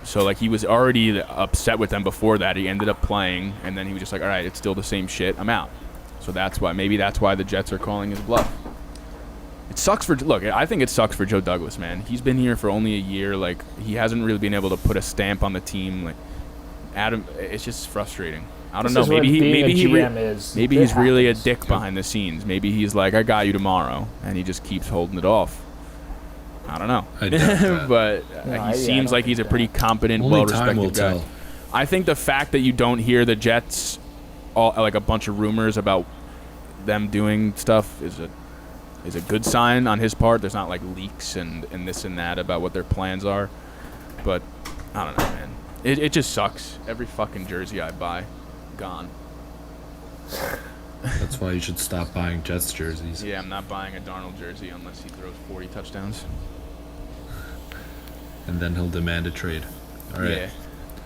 So like he was already upset with them before that. He ended up playing, and then he was just like, all right, it's still the same shit. I'm out. So that's why the Jets are calling his bluff. It sucks I think it sucks for Joe Douglas, man. He's been here for only a year. Like, he hasn't really been able to put a stamp on the team. Like, Adam, it's just frustrating. I don't know. Maybe he's really a dick behind the scenes. Maybe he's like, I got you tomorrow, and he just keeps holding it off. I don't know. But he seems like he's a pretty competent, well-respected guy. Tell. I think the fact that you don't hear the Jets, like a bunch of rumors about them doing stuff is a good sign on his part. There's not like leaks and this and that about what their plans are. But I don't know, man. It just sucks. Every fucking jersey I buy, gone. That's why you should stop buying Jets jerseys. Yeah, I'm not buying a Darnold jersey unless he throws 40 touchdowns. And then he'll demand a trade. All right. Yeah,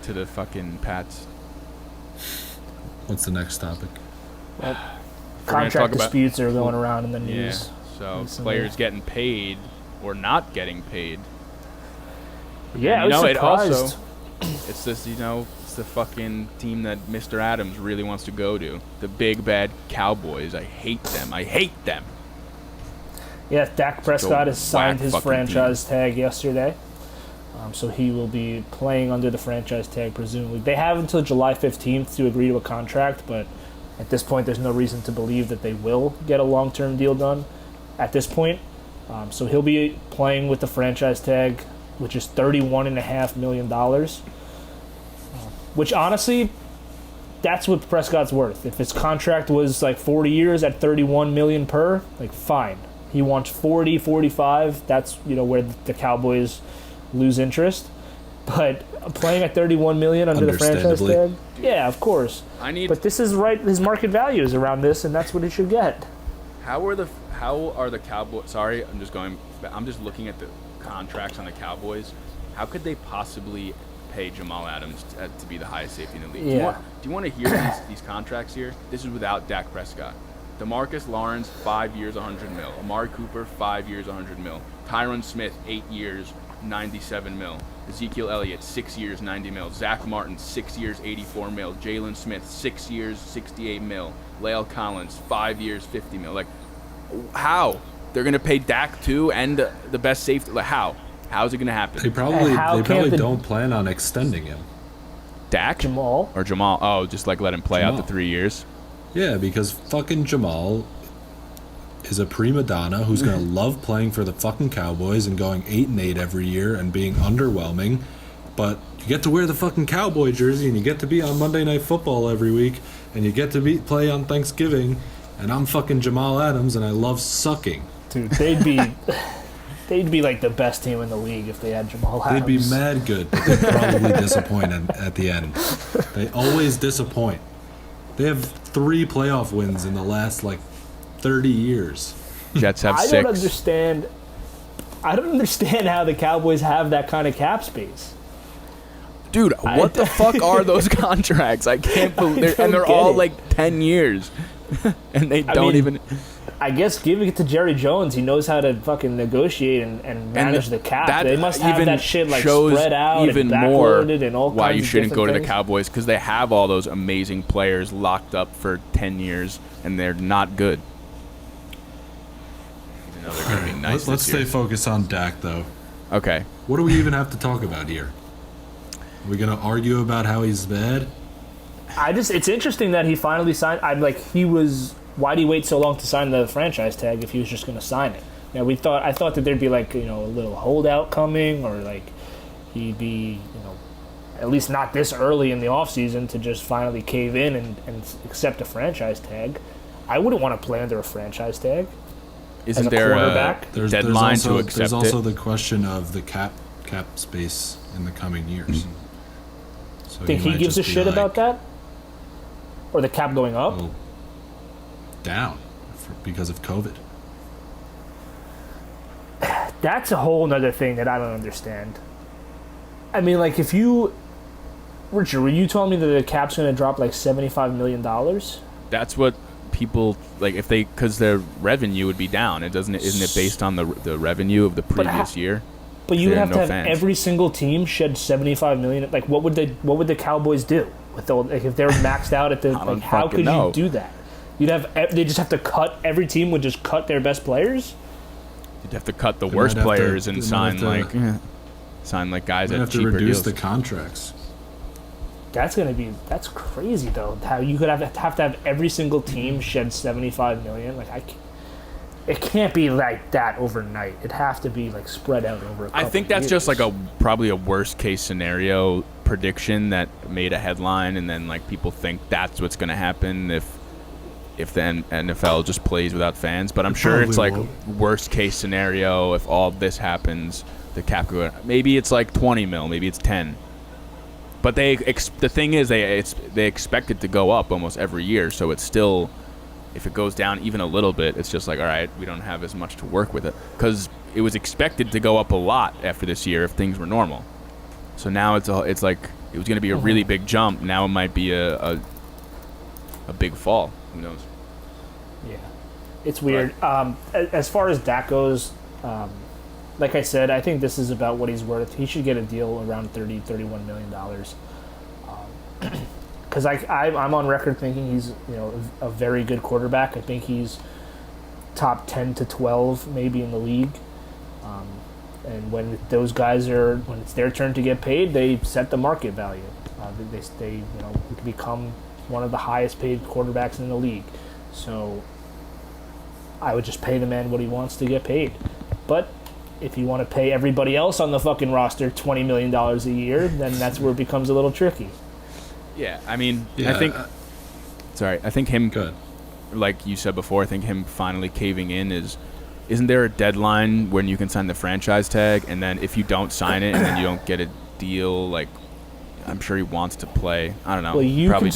to the fucking Pats. What's the next topic? Well, contract disputes are going around in the news. Yeah, so players getting paid or not getting paid. Yeah, I was surprised. It's this, it's the fucking team that Mr. Adams really wants to go to. The big, bad Cowboys. I hate them. Yeah, Dak Prescott has signed his franchise tag yesterday. So he will be playing under the franchise tag, presumably. They have until July 15th to agree to a contract, but at this point, there's no reason to believe that they will get a long-term deal done at this point. So he'll be playing with the franchise tag, which is $31.5 million. Which, honestly, that's what Prescott's worth. If his contract was like 40 years at $31 million per, like, fine. He wants 40, 45. That's, where the Cowboys lose interest. But playing at $31 million under the franchise tag, yeah, of course. But this is right. His market value is around this, and that's what he should get. How are the Cowboys? Sorry, I'm just looking at the contracts on the Cowboys. How could they possibly pay Jamal Adams to be the highest safety in the league? Yeah. Do you want to hear these contracts here? This is without Dak Prescott. DeMarcus Lawrence, 5 years, $100 mil. Amari Cooper, 5 years, $100 mil. Tyron Smith, 8 years, $97 mil. Ezekiel Elliott, 6 years, $90 mil. Zach Martin, 6 years, $84 mil. Jalen Smith, 6 years, $68 mil. Lael Collins, 5 years, $50 mil. Like, how? They're going to pay Dak too and the best safety? Like, how? How's it going to happen? They probably don't plan on extending him. Dak? Jamal? Or Jamal. Oh, just like let him play out the 3 years? Yeah, because fucking Jamal is a prima donna who's going to love playing for the fucking Cowboys and going 8-8 every year and being underwhelming. But you get to wear the fucking Cowboy jersey and you get to be on Monday Night Football every week and you get to play on Thanksgiving. And I'm fucking Jamal Adams and I love sucking. Dude, they'd be like the best team in the league if they had Jamal Adams. They'd be mad good, but they'd probably disappoint at the end. They always disappoint. They have 3 playoff wins in the last 30 years. Jets have 6. I don't understand how the Cowboys have that kind of cap space. Dude, what the fuck are those contracts? I can't believe they're all 10 years. And they don't even. I guess giving it to Jerry Jones, he knows how to fucking negotiate and manage the cap. They must have that shit like spread out even and more backloaded and all kinds of why you shouldn't go to the things. Cowboys, because they have all those amazing players locked up for 10 years and they're not good. Even though they're going to be nice. Let's stay focused on Dak though. Okay. What do we even have to talk about here? Are we gonna argue about how he's bad? It's interesting that he finally signed. Why'd he wait so long to sign the franchise tag if he was just going to sign it? Now I thought that there'd be like, a little holdout coming, or like he'd be, at least not this early in the offseason to just finally cave in and accept a franchise tag. I wouldn't want to play under a franchise tag. Isn't there a deadline to accept it? There's also the question of the cap space in the coming years. So Think he gives a shit about that? Or the cap going up? Oh, down because of COVID. That's a whole nother thing that I don't understand. I mean, like, Richard, were you telling me that the cap's going to drop like $75 million? That's what people, like, because their revenue would be down. Isn't it based on the revenue of the previous year? But you would have to have every single team shed $75 million. Like, what would the Cowboys do with if they're maxed out at the? Like, how could you do that? They just have to cut, every team would just cut their best players. You'd have to cut the worst players and sign guys at cheaper reduce deals. The contracts. That's crazy though. How you could have to have every single team shed $75 million. Like, it can't be like that overnight. It'd have to be like spread out over a couple I think that's years. just like probably a worst case scenario prediction that made a headline, and then like people think that's what's going to happen if the NFL just plays without fans. But I'm sure it's like worst case scenario if all this happens, the cap go. Maybe it's like 20 mil, maybe it's 10. But the thing is they expect it to go up almost every year, so it's still, if it goes down even a little bit, it's just like, all right, we don't have as much to work with it, because it was expected to go up a lot after this year if things were normal. So now it's like it was going to be a really big jump. Now it might be a big fall. Who knows? Yeah, it's weird. As far as Dak goes, like I said, I think this is about what he's worth. He should get a deal around $31 million. Because I'm on record thinking he's a very good quarterback. I think he's top 10 to 12 maybe in the league. And when those guys when it's their turn to get paid, they set the market value. They become one of the highest paid quarterbacks in the league. So I would just pay the man what he wants to get paid. But if you want to pay everybody else on the fucking roster $20 million a year, then that's where it becomes a little tricky. Yeah, I mean, I think him, good. Like you said before, I think him finally caving in isn't there a deadline when you can sign the franchise tag, and then if you don't sign it and then you don't get a deal, like, I'm sure he wants to play. I don't know. Well, you can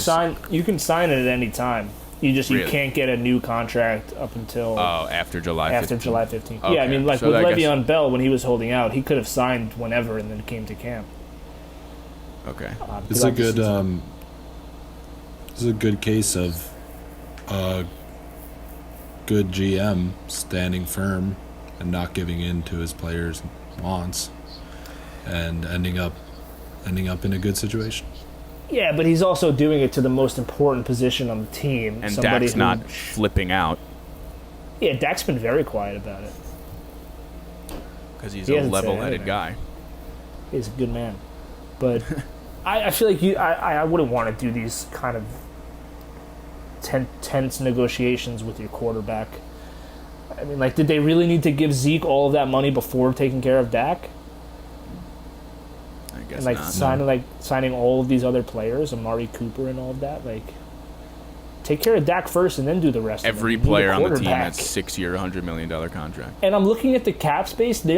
sign it at any time. You can't get a new contract up until after July 15th. After July 15th. Okay. Yeah, I mean, like with Le'Veon Bell, when he was holding out, he could have signed whenever and then came to camp. Okay. It's a good case of a good GM standing firm and not giving in to his players' wants and ending up in a good situation. Yeah, but he's also doing it to the most important position on the team. And Dak's not flipping out. Yeah, Dak's been very quiet about it. Because he's a level-headed guy. He's a good man. But I feel like I wouldn't want to do these kind of tense negotiations with your quarterback. I mean, like, did they really need to give Zeke all of that money before taking care of Dak? I guess and like not. signing all of these other players, Amari Cooper and all of that, like, take care of Dak first and then do the rest. Every player on the team has 6-year, $100 million contract. And I'm looking at the cap space. They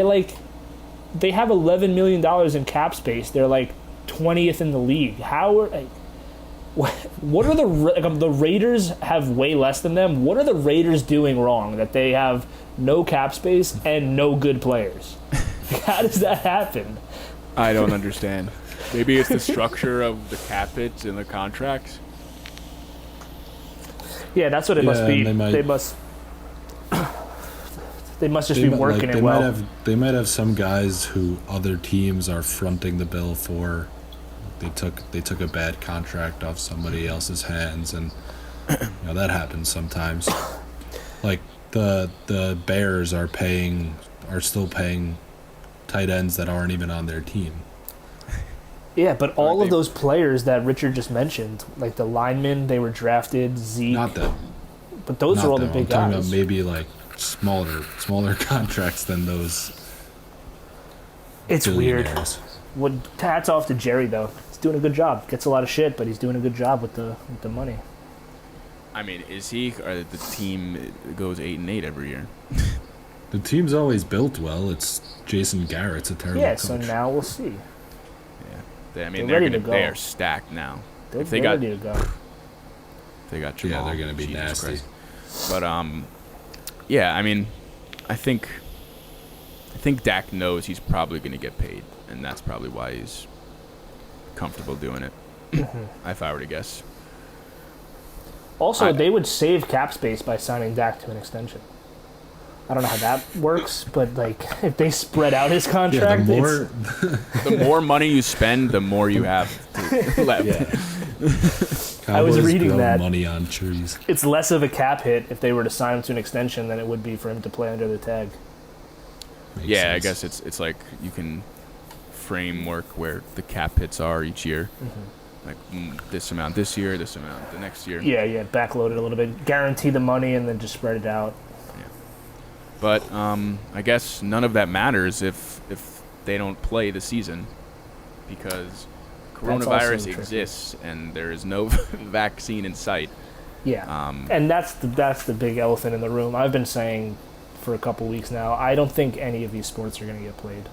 have $11 million in cap space. They're like 20th in the league. What are the Raiders have way less than them? What are the Raiders doing wrong that they have no cap space and no good players? How does that happen? I don't understand. Maybe it's the structure of the cap hits and the contracts. Yeah, that's what it must be. They must just be working it well. They might have some guys who other teams are fronting the bill for. They took a bad contract off somebody else's hands, and that happens sometimes. Like the Bears are still paying tight ends that aren't even on their team. Yeah, but all of those players that Richard just mentioned, like the linemen, they were drafted, Zeke. Not them. But those are all the big guys. I'm talking about maybe like smaller contracts than those. It's weird. Hats off to Jerry though. He's doing a good job. Gets a lot of shit, but he's doing a good job with the money. I mean, is he or the team goes 8-8 every year? The team's always built well. It's Jason Garrett's a terrible coach. So now we'll see. Yeah, they are stacked now. They're ready to go. They got Jamal. Yeah, they're gonna be nasty. Christ. But yeah, I mean, I think Dak knows he's probably going to get paid, and that's probably why he's comfortable doing it. If I were to guess. Also, they would save cap space by signing Dak to an extension. I don't know how that works, but like if they spread out his contract, the more money you spend, the more you have left. Yeah. I was reading that money on trees. It's less of a cap hit if they were to sign him to an extension than it would be for him to play under the tag. Makes sense. I guess it's like you can framework where the cap hits are each year. Like this amount this year, this amount the next year. Yeah, backload it a little bit, guarantee the money, and then just spread it out. Yeah, but I guess none of that matters if they don't play the season because coronavirus exists and there is no vaccine in sight. Yeah, and that's the big elephant in the room. I've been saying for a couple weeks now, I don't think any of these sports are going to get played.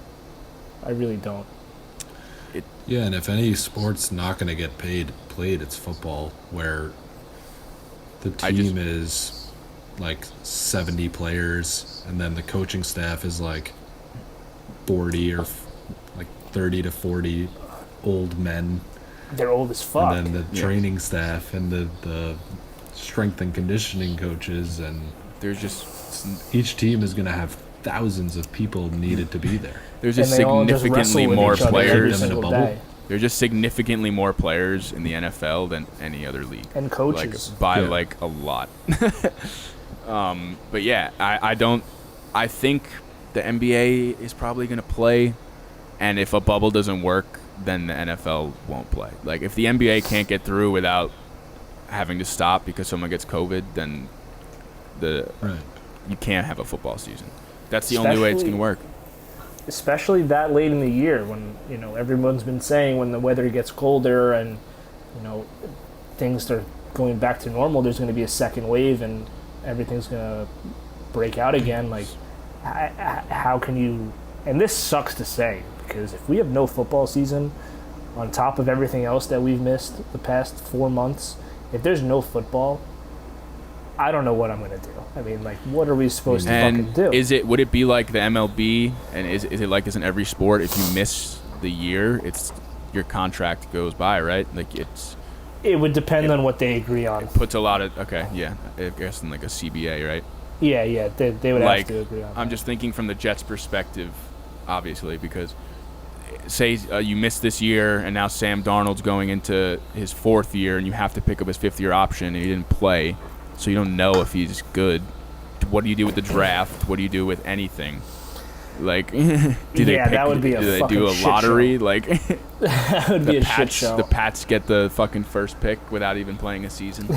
I really don't. Yeah, and if any sport's not going to get played, it's football, where the team is like 70 players, and then the coaching staff is like 40 or like 30 to 40 old men. They're old as fuck. And then the training staff and the strength and conditioning coaches, and there's just each team is going to have thousands of people needed to be there. There's just significantly more players in a bubble. There's just significantly more players in the NFL than any other league. And coaches. Like a lot. But yeah, I think the NBA is probably going to play, and if a bubble doesn't work, then the NFL won't play. Like if the NBA can't get through without having to stop because someone gets COVID, then you can't have a football season. That's the only way it's going to work. Especially that late in the year when, everyone's been saying when the weather gets colder and, things start going back to normal, there's going to be a second wave and everything's going to break out again. Like, how can you... And this sucks to say, because if we have no football season on top of everything else that we've missed the past 4 months, if there's no football, I don't know what I'm going to do. I mean, like, what are we supposed to fucking do? Would it be like the MLB, and is it like it's in every sport, if you miss the year, it's your contract goes by, right? Like, it would depend on what they agree on. It puts a lot of, I guess in like a CBA, right? Yeah, they would have to agree on that. I'm just thinking from the Jets' perspective, obviously, because say you missed this year, and now Sam Darnold's going into his 4th year, and you have to pick up his 5th-year option, and he didn't play. So you don't know if he's good. What do you do with the draft? What do you do with anything? Like, that would be a fucking do a lottery? Show. Like, that would be a shit show. The Pats get the fucking first pick without even playing a season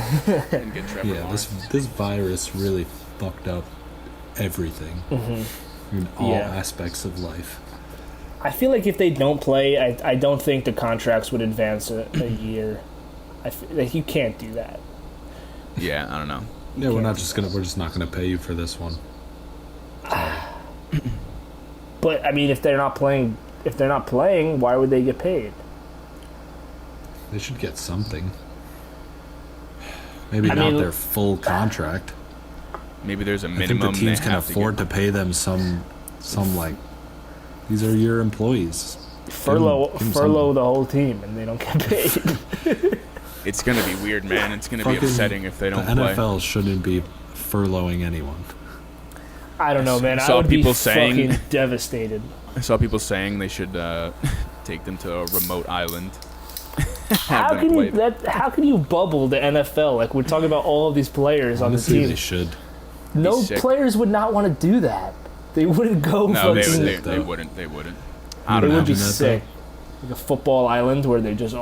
and get Trevor Lawrence. This virus really fucked up everything in all aspects of life. I feel like if they don't play, I don't think the contracts would advance a year. Like, you can't do that. Yeah, I don't know. Yeah, we're just not gonna pay you for this one. But I mean, if they're not playing, why would they get paid? They should get something. Maybe not their full contract. Maybe there's a minimum. I think the teams can afford to pay them some like. These are your employees. Furlough the whole team, and they don't get paid. It's going to be weird, man. It's going to be upsetting if they don't play. The NFL shouldn't be furloughing anyone. I don't know, man. I saw would people be saying- fucking devastated. I saw people saying they should take them to a remote island. How can you bubble the NFL? Like, we're talking about all of these players Honestly, on the they team. should. No sick. players would not want to do that. They wouldn't go. No, they fucking- wouldn't. They wouldn't. I I It don't know. would be Imagine that, sick. Like a football island where they just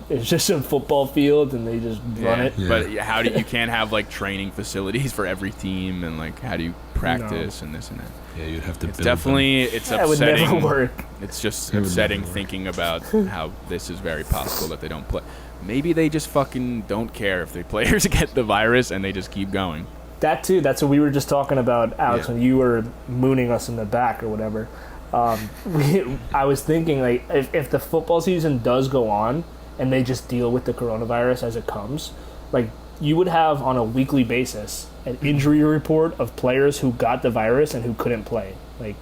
it's just a football field and they just run it. Yeah. But how do you can't have like training facilities for every team and like how do you practice and this and that? Yeah, you'd have to It's build definitely it's That would upsetting. never work. It's just It would upsetting never work. thinking about how this is very possible that they don't play. Maybe they just fucking don't care if the players get the virus and they just keep going. That too. That's what we were just talking about, Alex, Yeah. when you were mooning us in the back or whatever. I was thinking, like, if the football season does go on and they just deal with the coronavirus as it comes, like, you would have on a weekly basis an injury report of players who got the virus and who couldn't play. Like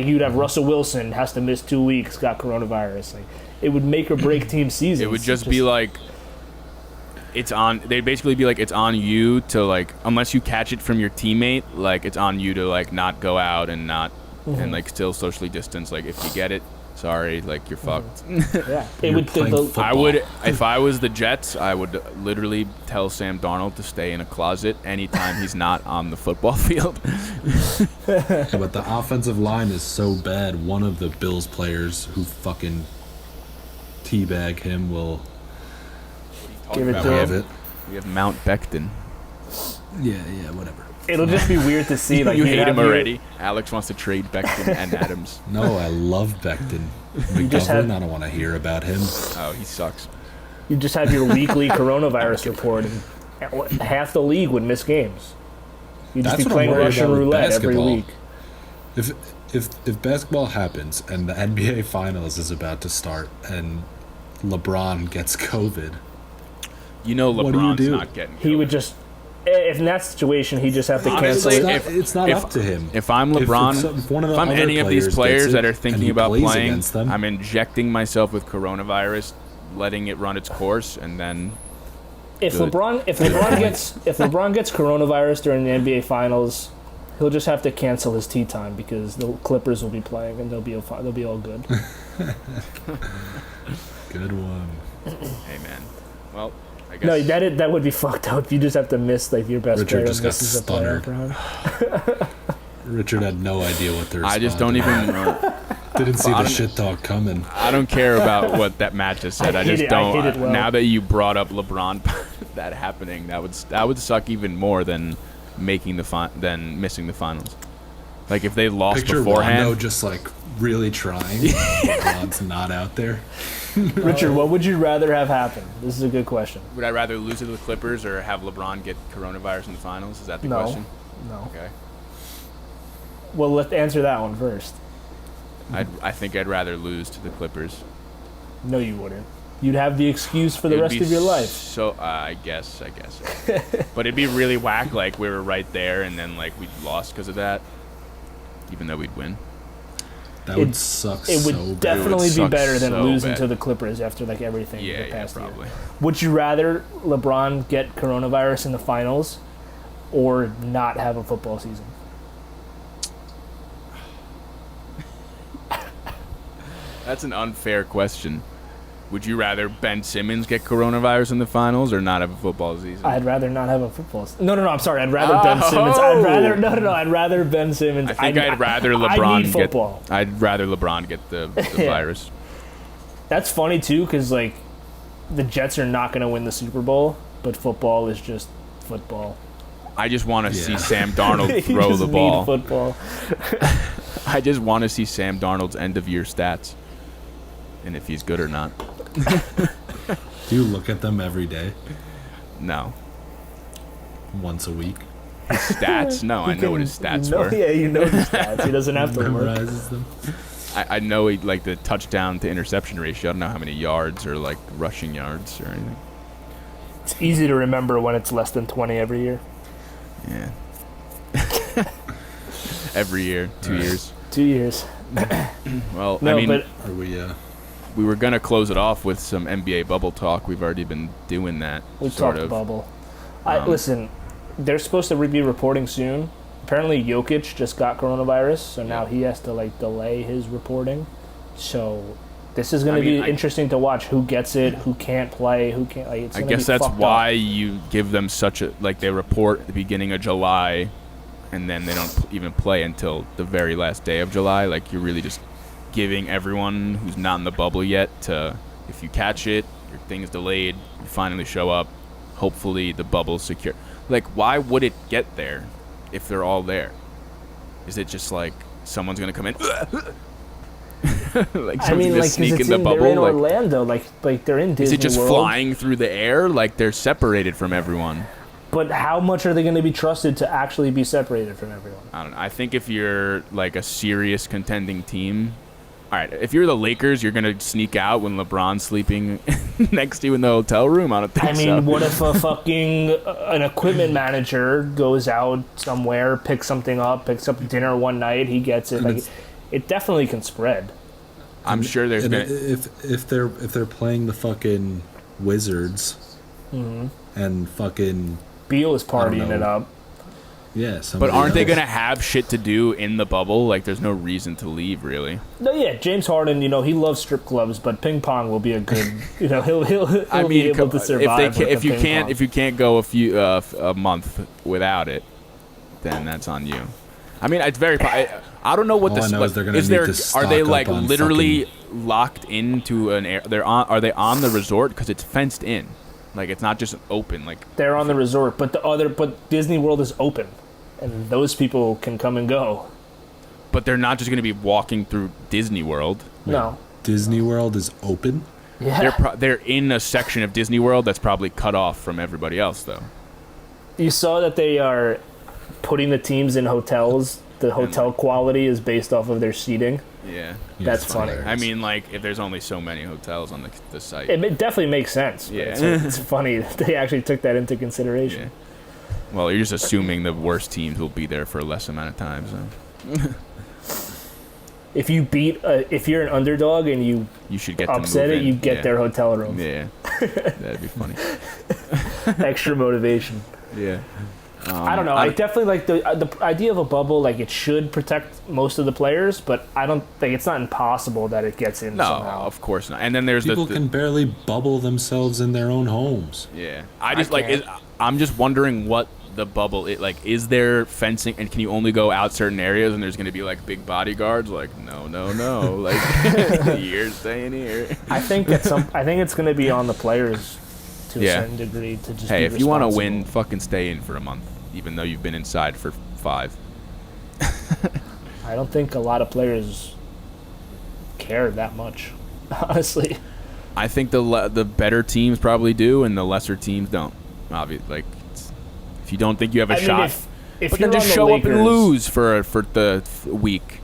you'd have Russell Wilson has to miss 2 weeks, got coronavirus. Like, it would make or break team seasons. It would just be like they'd basically be like it's on you to like unless you catch it from your teammate, like it's on you to like not go out and not and like still socially distance. Like if you get it, sorry, like you're fucked. yeah. It You're would. playing football. I would if I was the Jets, I would literally tell Sam Darnold to stay in a closet anytime he's not on the football field. Yeah, but the offensive line is so bad. One of the Bills players who fucking teabag him will Give it to have him. it. We have Mount Becton. Yeah, whatever. It'll just be weird to see. Like you you'd hate have him your- already. Alex wants to trade Becton and Adams. No, I love Becton. just McGovern, had- I don't want to hear about him. Oh, he sucks. You just have your weekly coronavirus report, and half the league would miss games. You'd just That's be what I'm playing worried Russian about with roulette every basketball. week. If basketball happens and the NBA Finals is about to start and LeBron gets COVID, You know What do you LeBron's do? not getting He COVID. would just, if in that situation, he'd just have to cancel Honestly, it. it's not up to him. If I'm LeBron, if one of the if I'm other any of these players players gets that it are and thinking he about plays playing, against them, I'm injecting myself with coronavirus, letting it run its course, and then If Good. LeBron gets coronavirus during the NBA Finals, he'll just have to cancel his tea time because the Clippers will be playing and they'll be all good. good one. hey man, well, I guess No, that would be fucked up. You just have to miss like your best Richard player just got misses a playoff stuttered. round. Richard had no idea what they're. I just don't even. didn't see I the don't- shit talk coming. I don't care about what that match just said. I hate just it- I don't. hate it well. Now that you brought up LeBron, that happening, that would suck even more than making than missing the finals. Like if they lost Picture beforehand. Rondo just like really trying. LeBron's not out there. Richard, what would you rather have happen? This is a good question. Would I rather lose to the Clippers or have LeBron get coronavirus in the finals? Is that the No. question? No. Okay. Well, let's answer that one first. I think I'd rather lose to the Clippers. No, you wouldn't. You'd have the excuse for the It'd rest be of your life. So I guess. But it'd be really whack. Like we were right there, and then like we lost because of that, even though we'd win. That would suck It so would bad. definitely be suck better than so losing bad. to the Clippers after like everything Yeah, the yeah, past year. probably. Would you rather LeBron get coronavirus in the finals or not have a football season? That's an unfair question. Would you rather Ben Simmons get coronavirus in the finals or not have a football season? I'd rather not have a football season. No, I'm sorry. I'd rather Ben Simmons. I'd rather Ben Simmons. I think I'd rather LeBron I need get. football. I'd rather LeBron get the Yeah. virus. That's funny too, because like the Jets are not going to win the Super Bowl, but football is just football. I just want to see Yeah. Sam Darnold You throw just the need ball. football. I just want to see Sam Darnold's end of year stats, and if he's good or not. Do you look at them every day, No. once a week? His stats? No, I know what his stats were. Yeah, you know the stats. He doesn't have to work. Memorizes them. I know he, like the touchdown to interception ratio. I don't know how many yards or like rushing yards or anything. It's easy to remember when it's less than 20 every year. Yeah. Every year, 2 Right. years. 2 years. Well, No, I mean, but Are we? we were gonna close it off with some NBA bubble talk. We've already been doing that. we sort talked of. bubble. Um, Listen, they're supposed to be reporting soon, apparently Jokic just got coronavirus, so now he has to like delay his reporting. So this is going to be interesting to watch. Who gets it? Who can't play? Who can't? Like, it's I gonna guess be that's fucked why up. you give them such a they report at the beginning of July, and then they don't even play until the very last day of July. Like, you're really just giving everyone who's not in the bubble yet to, if you catch it, your thing is delayed, you finally show up, hopefully the bubble's secure. Like, why would it get there if they're all there? Is it just like someone's gonna come in? Like, I mean, just like, sneak in the they're bubble. in Like, Orlando, like they're in Disney is it just World. flying through the air? Like, they're separated from everyone. But how much are they going to be trusted to actually be separated from everyone? I don't know. I think if you're like a serious contending team, all right. If you're the Lakers, you're gonna sneak out when LeBron's sleeping next to you in the hotel room. I don't think I mean, so. what if a fucking an equipment manager goes out somewhere, picks something up, picks up dinner one night, he gets it. Like, it definitely can spread. I'm sure there's And gonna. if they're playing the fucking Wizards and fucking Beal is I don't partying know. it up. yeah, But somebody aren't they else. gonna have shit to do in the bubble? Like, there's no reason to leave, really. No, yeah, James Harden, he loves strip clubs, but ping pong will be a good, he'll be able to survive. if you can't go a month without it, then that's on you. I mean, it's very. I don't know what All this I know is they're gonna is. need There to are stock they up like on literally locked into an air? Are they on the resort because it's fenced in? Like, it's not just open. Like, They're on the resort, but Disney World is open, and those people can come and go. but they're not just going to be walking through Disney World. No, Disney World is open. yeah. They're in a section of Disney World that's probably cut off from everybody else, though. You saw that they are putting the teams in hotels. The hotel quality is based off of their seating. Yeah. That's it's funny. hilarious. I mean, like, if there's only so many hotels on the site. It definitely makes sense. But Yeah. it's funny that they actually took that into consideration. Yeah. Well, you're just assuming the worst teams will be there for a less amount of time. So If you're an underdog and you you should get upset to it, move you in. get Yeah. their hotel room. Yeah, that'd be funny. Extra motivation. Yeah. I don't know. I definitely like the idea of a bubble. Like, it should protect most of the players, but I don't think it's not impossible that it gets in No, somehow. of course not. And then there's People the can barely bubble themselves in their own homes. yeah. I just like can't. I'm just wondering what the bubble is there fencing, and can you only go out certain areas, and there's going to be like big bodyguards like no like you're staying here. I think it's going to be on the players to Yeah. a certain degree to just. Hey, be if you want to responsible. win, fucking stay in for a month, even though you've been inside for 5. I don't think a lot of players care that much, honestly. I think the better teams probably do, and the lesser teams don't. Obviously, like, if you don't think you have a shot, if but you're then just on the show up and Lakers- lose for the week.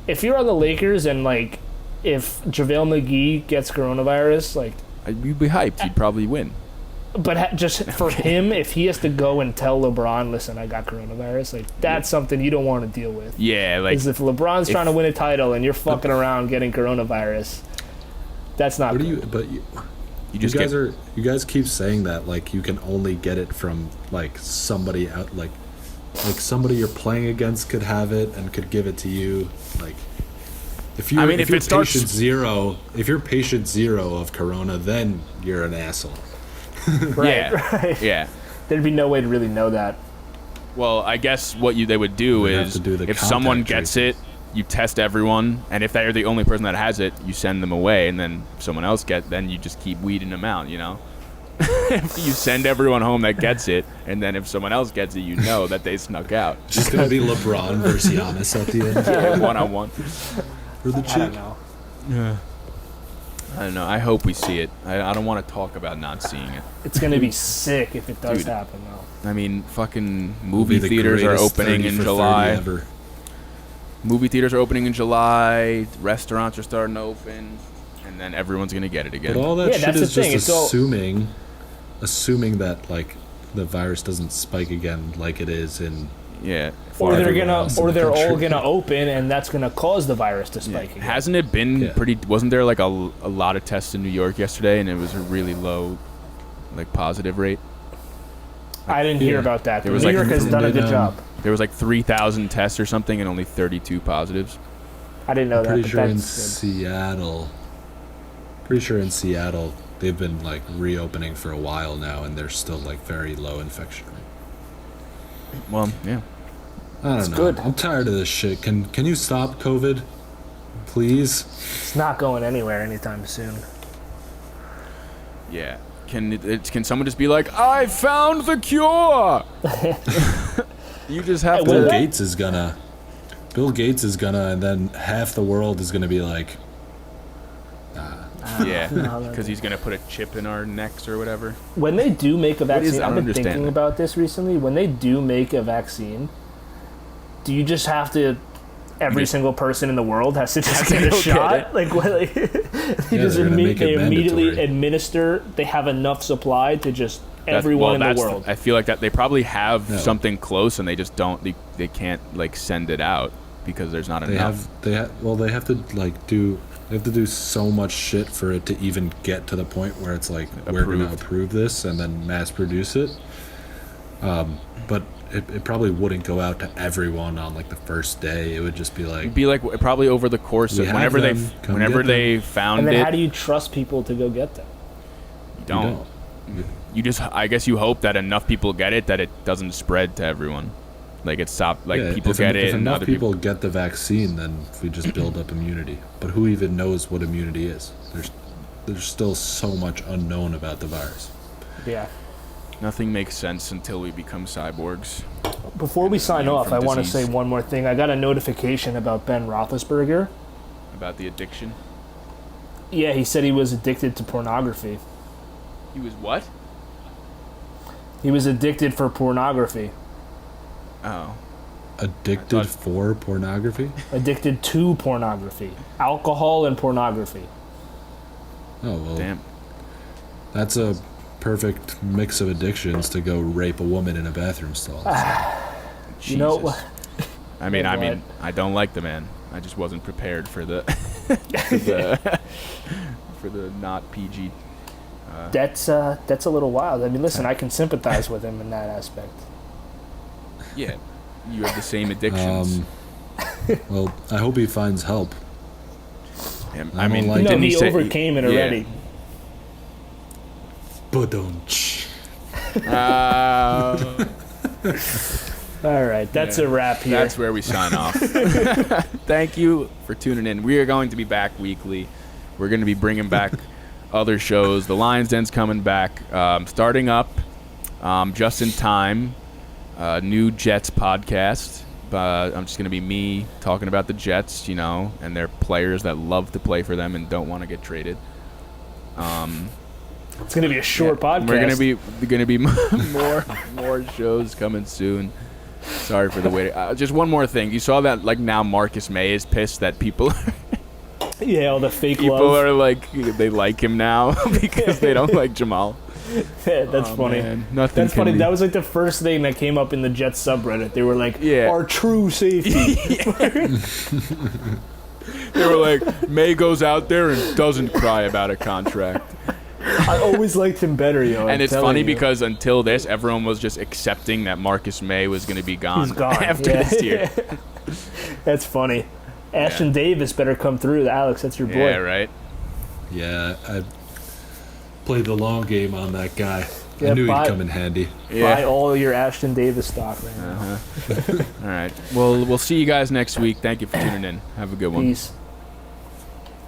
If you're on the Lakers and like, if JaVale McGee gets coronavirus, like, You'd be hyped. You'd probably win. but just for him, if he has to go and tell LeBron, listen, I got coronavirus, like, that's something you don't want to deal with. Yeah, like Because if LeBron's trying to win a title and you're fucking around getting coronavirus, that's not What do good. you? But you just guys get. you guys keep saying that like you can only get it from like somebody out like somebody you're playing against could have it and could give it to you like. If you're, I mean, if if you're it starts- patient zero, if you're patient zero of corona, then you're an asshole. Right, Yeah, right. yeah. There'd be no way to really know that. Well, I guess what they would do They'd have is to do the if someone contact gets it, you test everyone, and if they're the only person that has it, you send them away, and then if someone else then you just keep weeding them out, you know? If you send everyone home that gets it, and then if someone else gets it, you know that they snuck out. Just gonna be LeBron versus Giannis at the end Yeah, one-on-one. for the I cheat. don't know. I don't know. I hope we see it. I don't want to talk about not seeing it. It's going to be sick if it does Dude. happen, though. I mean, fucking Be movie the theaters are greatest opening 30 in for 30 July. ever. Movie theaters are opening in July. Restaurants are starting to open, and then everyone's gonna get it again. But all that Yeah, shit that's is the thing, just it's all- assuming that like the virus doesn't spike again like it is in. Yeah. Or they're everywhere gonna, else in or the they're all country. gonna open, and that's gonna cause the virus to Yeah. spike again. Hasn't it been Yeah. pretty? Wasn't there like a lot of tests in New York yesterday, and it was a really low, like, positive rate? I didn't hear Yeah. about that. There New was, like, York has done a good and, job. There was like 3,000 tests or something and only 32 positives. I didn't know that. Pretty But sure in that's Seattle. Pretty sure in Seattle they've been like reopening for a while now, and there's still like very low infection rate. Well, yeah. I don't know. good. I'm tired of this shit. Can you stop COVID, please? It's not going anywhere anytime soon. Yeah. Can someone just be like, I found the cure? You just have Hey, to. Bill Gates is gonna, and then half the world is gonna be like, Yeah, No, because he's gonna put a chip in our necks or whatever. When they do make a What is- vaccine, I I've don't been understand thinking that. about this recently. When they do make a vaccine, do you just have to? Every just- single person in the world has to just Has to get a go get shot. it. Like, what, like they just they're gonna make they it immediately mandatory. administer. They have enough supply to just That's- everyone in the that's world. I feel like that they probably have No. something close, and they just don't. They can't like send it out because there's not enough. they have to like do. They have to do so much shit for it to even get to the point where it's like we're going to Approved. approve this and then mass produce it. But it probably wouldn't go out to everyone on like the first day. It would just be like, It'd be like probably over the course We of have whenever them. Come whenever get they them. found and then it. how do you trust people to go get them? you don't. You just, I guess, you hope that enough people get it that it doesn't spread to everyone. Like it stopped. Like Yeah, people if get it, If and enough other people get the vaccine, then we just build up immunity. But who even knows what immunity is? There's still so much unknown about the virus. Yeah. Nothing makes sense until we become cyborgs. Before we sign Immune off, from I want to disease. say one more thing. I got a notification about Ben Roethlisberger. About the addiction. Yeah, he said he was addicted to pornography. He was what? He was addicted for pornography. Oh. Addicted I thought- for pornography? Addicted to pornography. Alcohol and pornography. Oh, well, Damn. that's a perfect mix of addictions to go rape a woman in a bathroom stall. Jesus. You know, I mean, What? I don't like the man. I just wasn't prepared for the, for the, for the not PG. that's a little wild. I mean, listen, I can sympathize with him in that aspect. Yeah, you have the same addictions. Well, I hope he finds help. Yeah, I I don't mean, like No, didn't he say- overcame it yeah. already. Ba-dum-tsh. All right, that's Yeah. a wrap here. That's where we sign off. Thank you for tuning in. We are going to be back weekly. We're going to be bringing back other shows. The Lions Den's coming back, starting up just in time. New Jets podcast. I'm just going to be me talking about the Jets, and their players that love to play for them and don't want to get traded. It's going to be a short podcast. We're going to be more shows coming soon. Sorry for the wait. Just one more thing. You saw that now Marcus May is pissed that people Yeah, all the fake people love. are they like him now because they don't like Jamal. Yeah, that's Oh, funny. man. Nothing That's can funny. be- That was like the first thing that came up in the Jets subreddit. They were like, Yeah. our true safety. They were like, May goes out there and doesn't cry about a contract. I always liked him better, yo. And it's telling funny you. because until this, everyone was just accepting that Marcus May was going to be gone, He's gone. after Yeah. this year. That's funny. Ashton Davis better come through. Alex, that's your boy. Yeah, right? Yeah, I played the long game on that guy. Yeah, I knew bye. he'd come in handy. Buy all your Ashton Davis stock right now. All right. Well, we'll see you guys next week. Thank you for tuning in. Have a good one. Peace.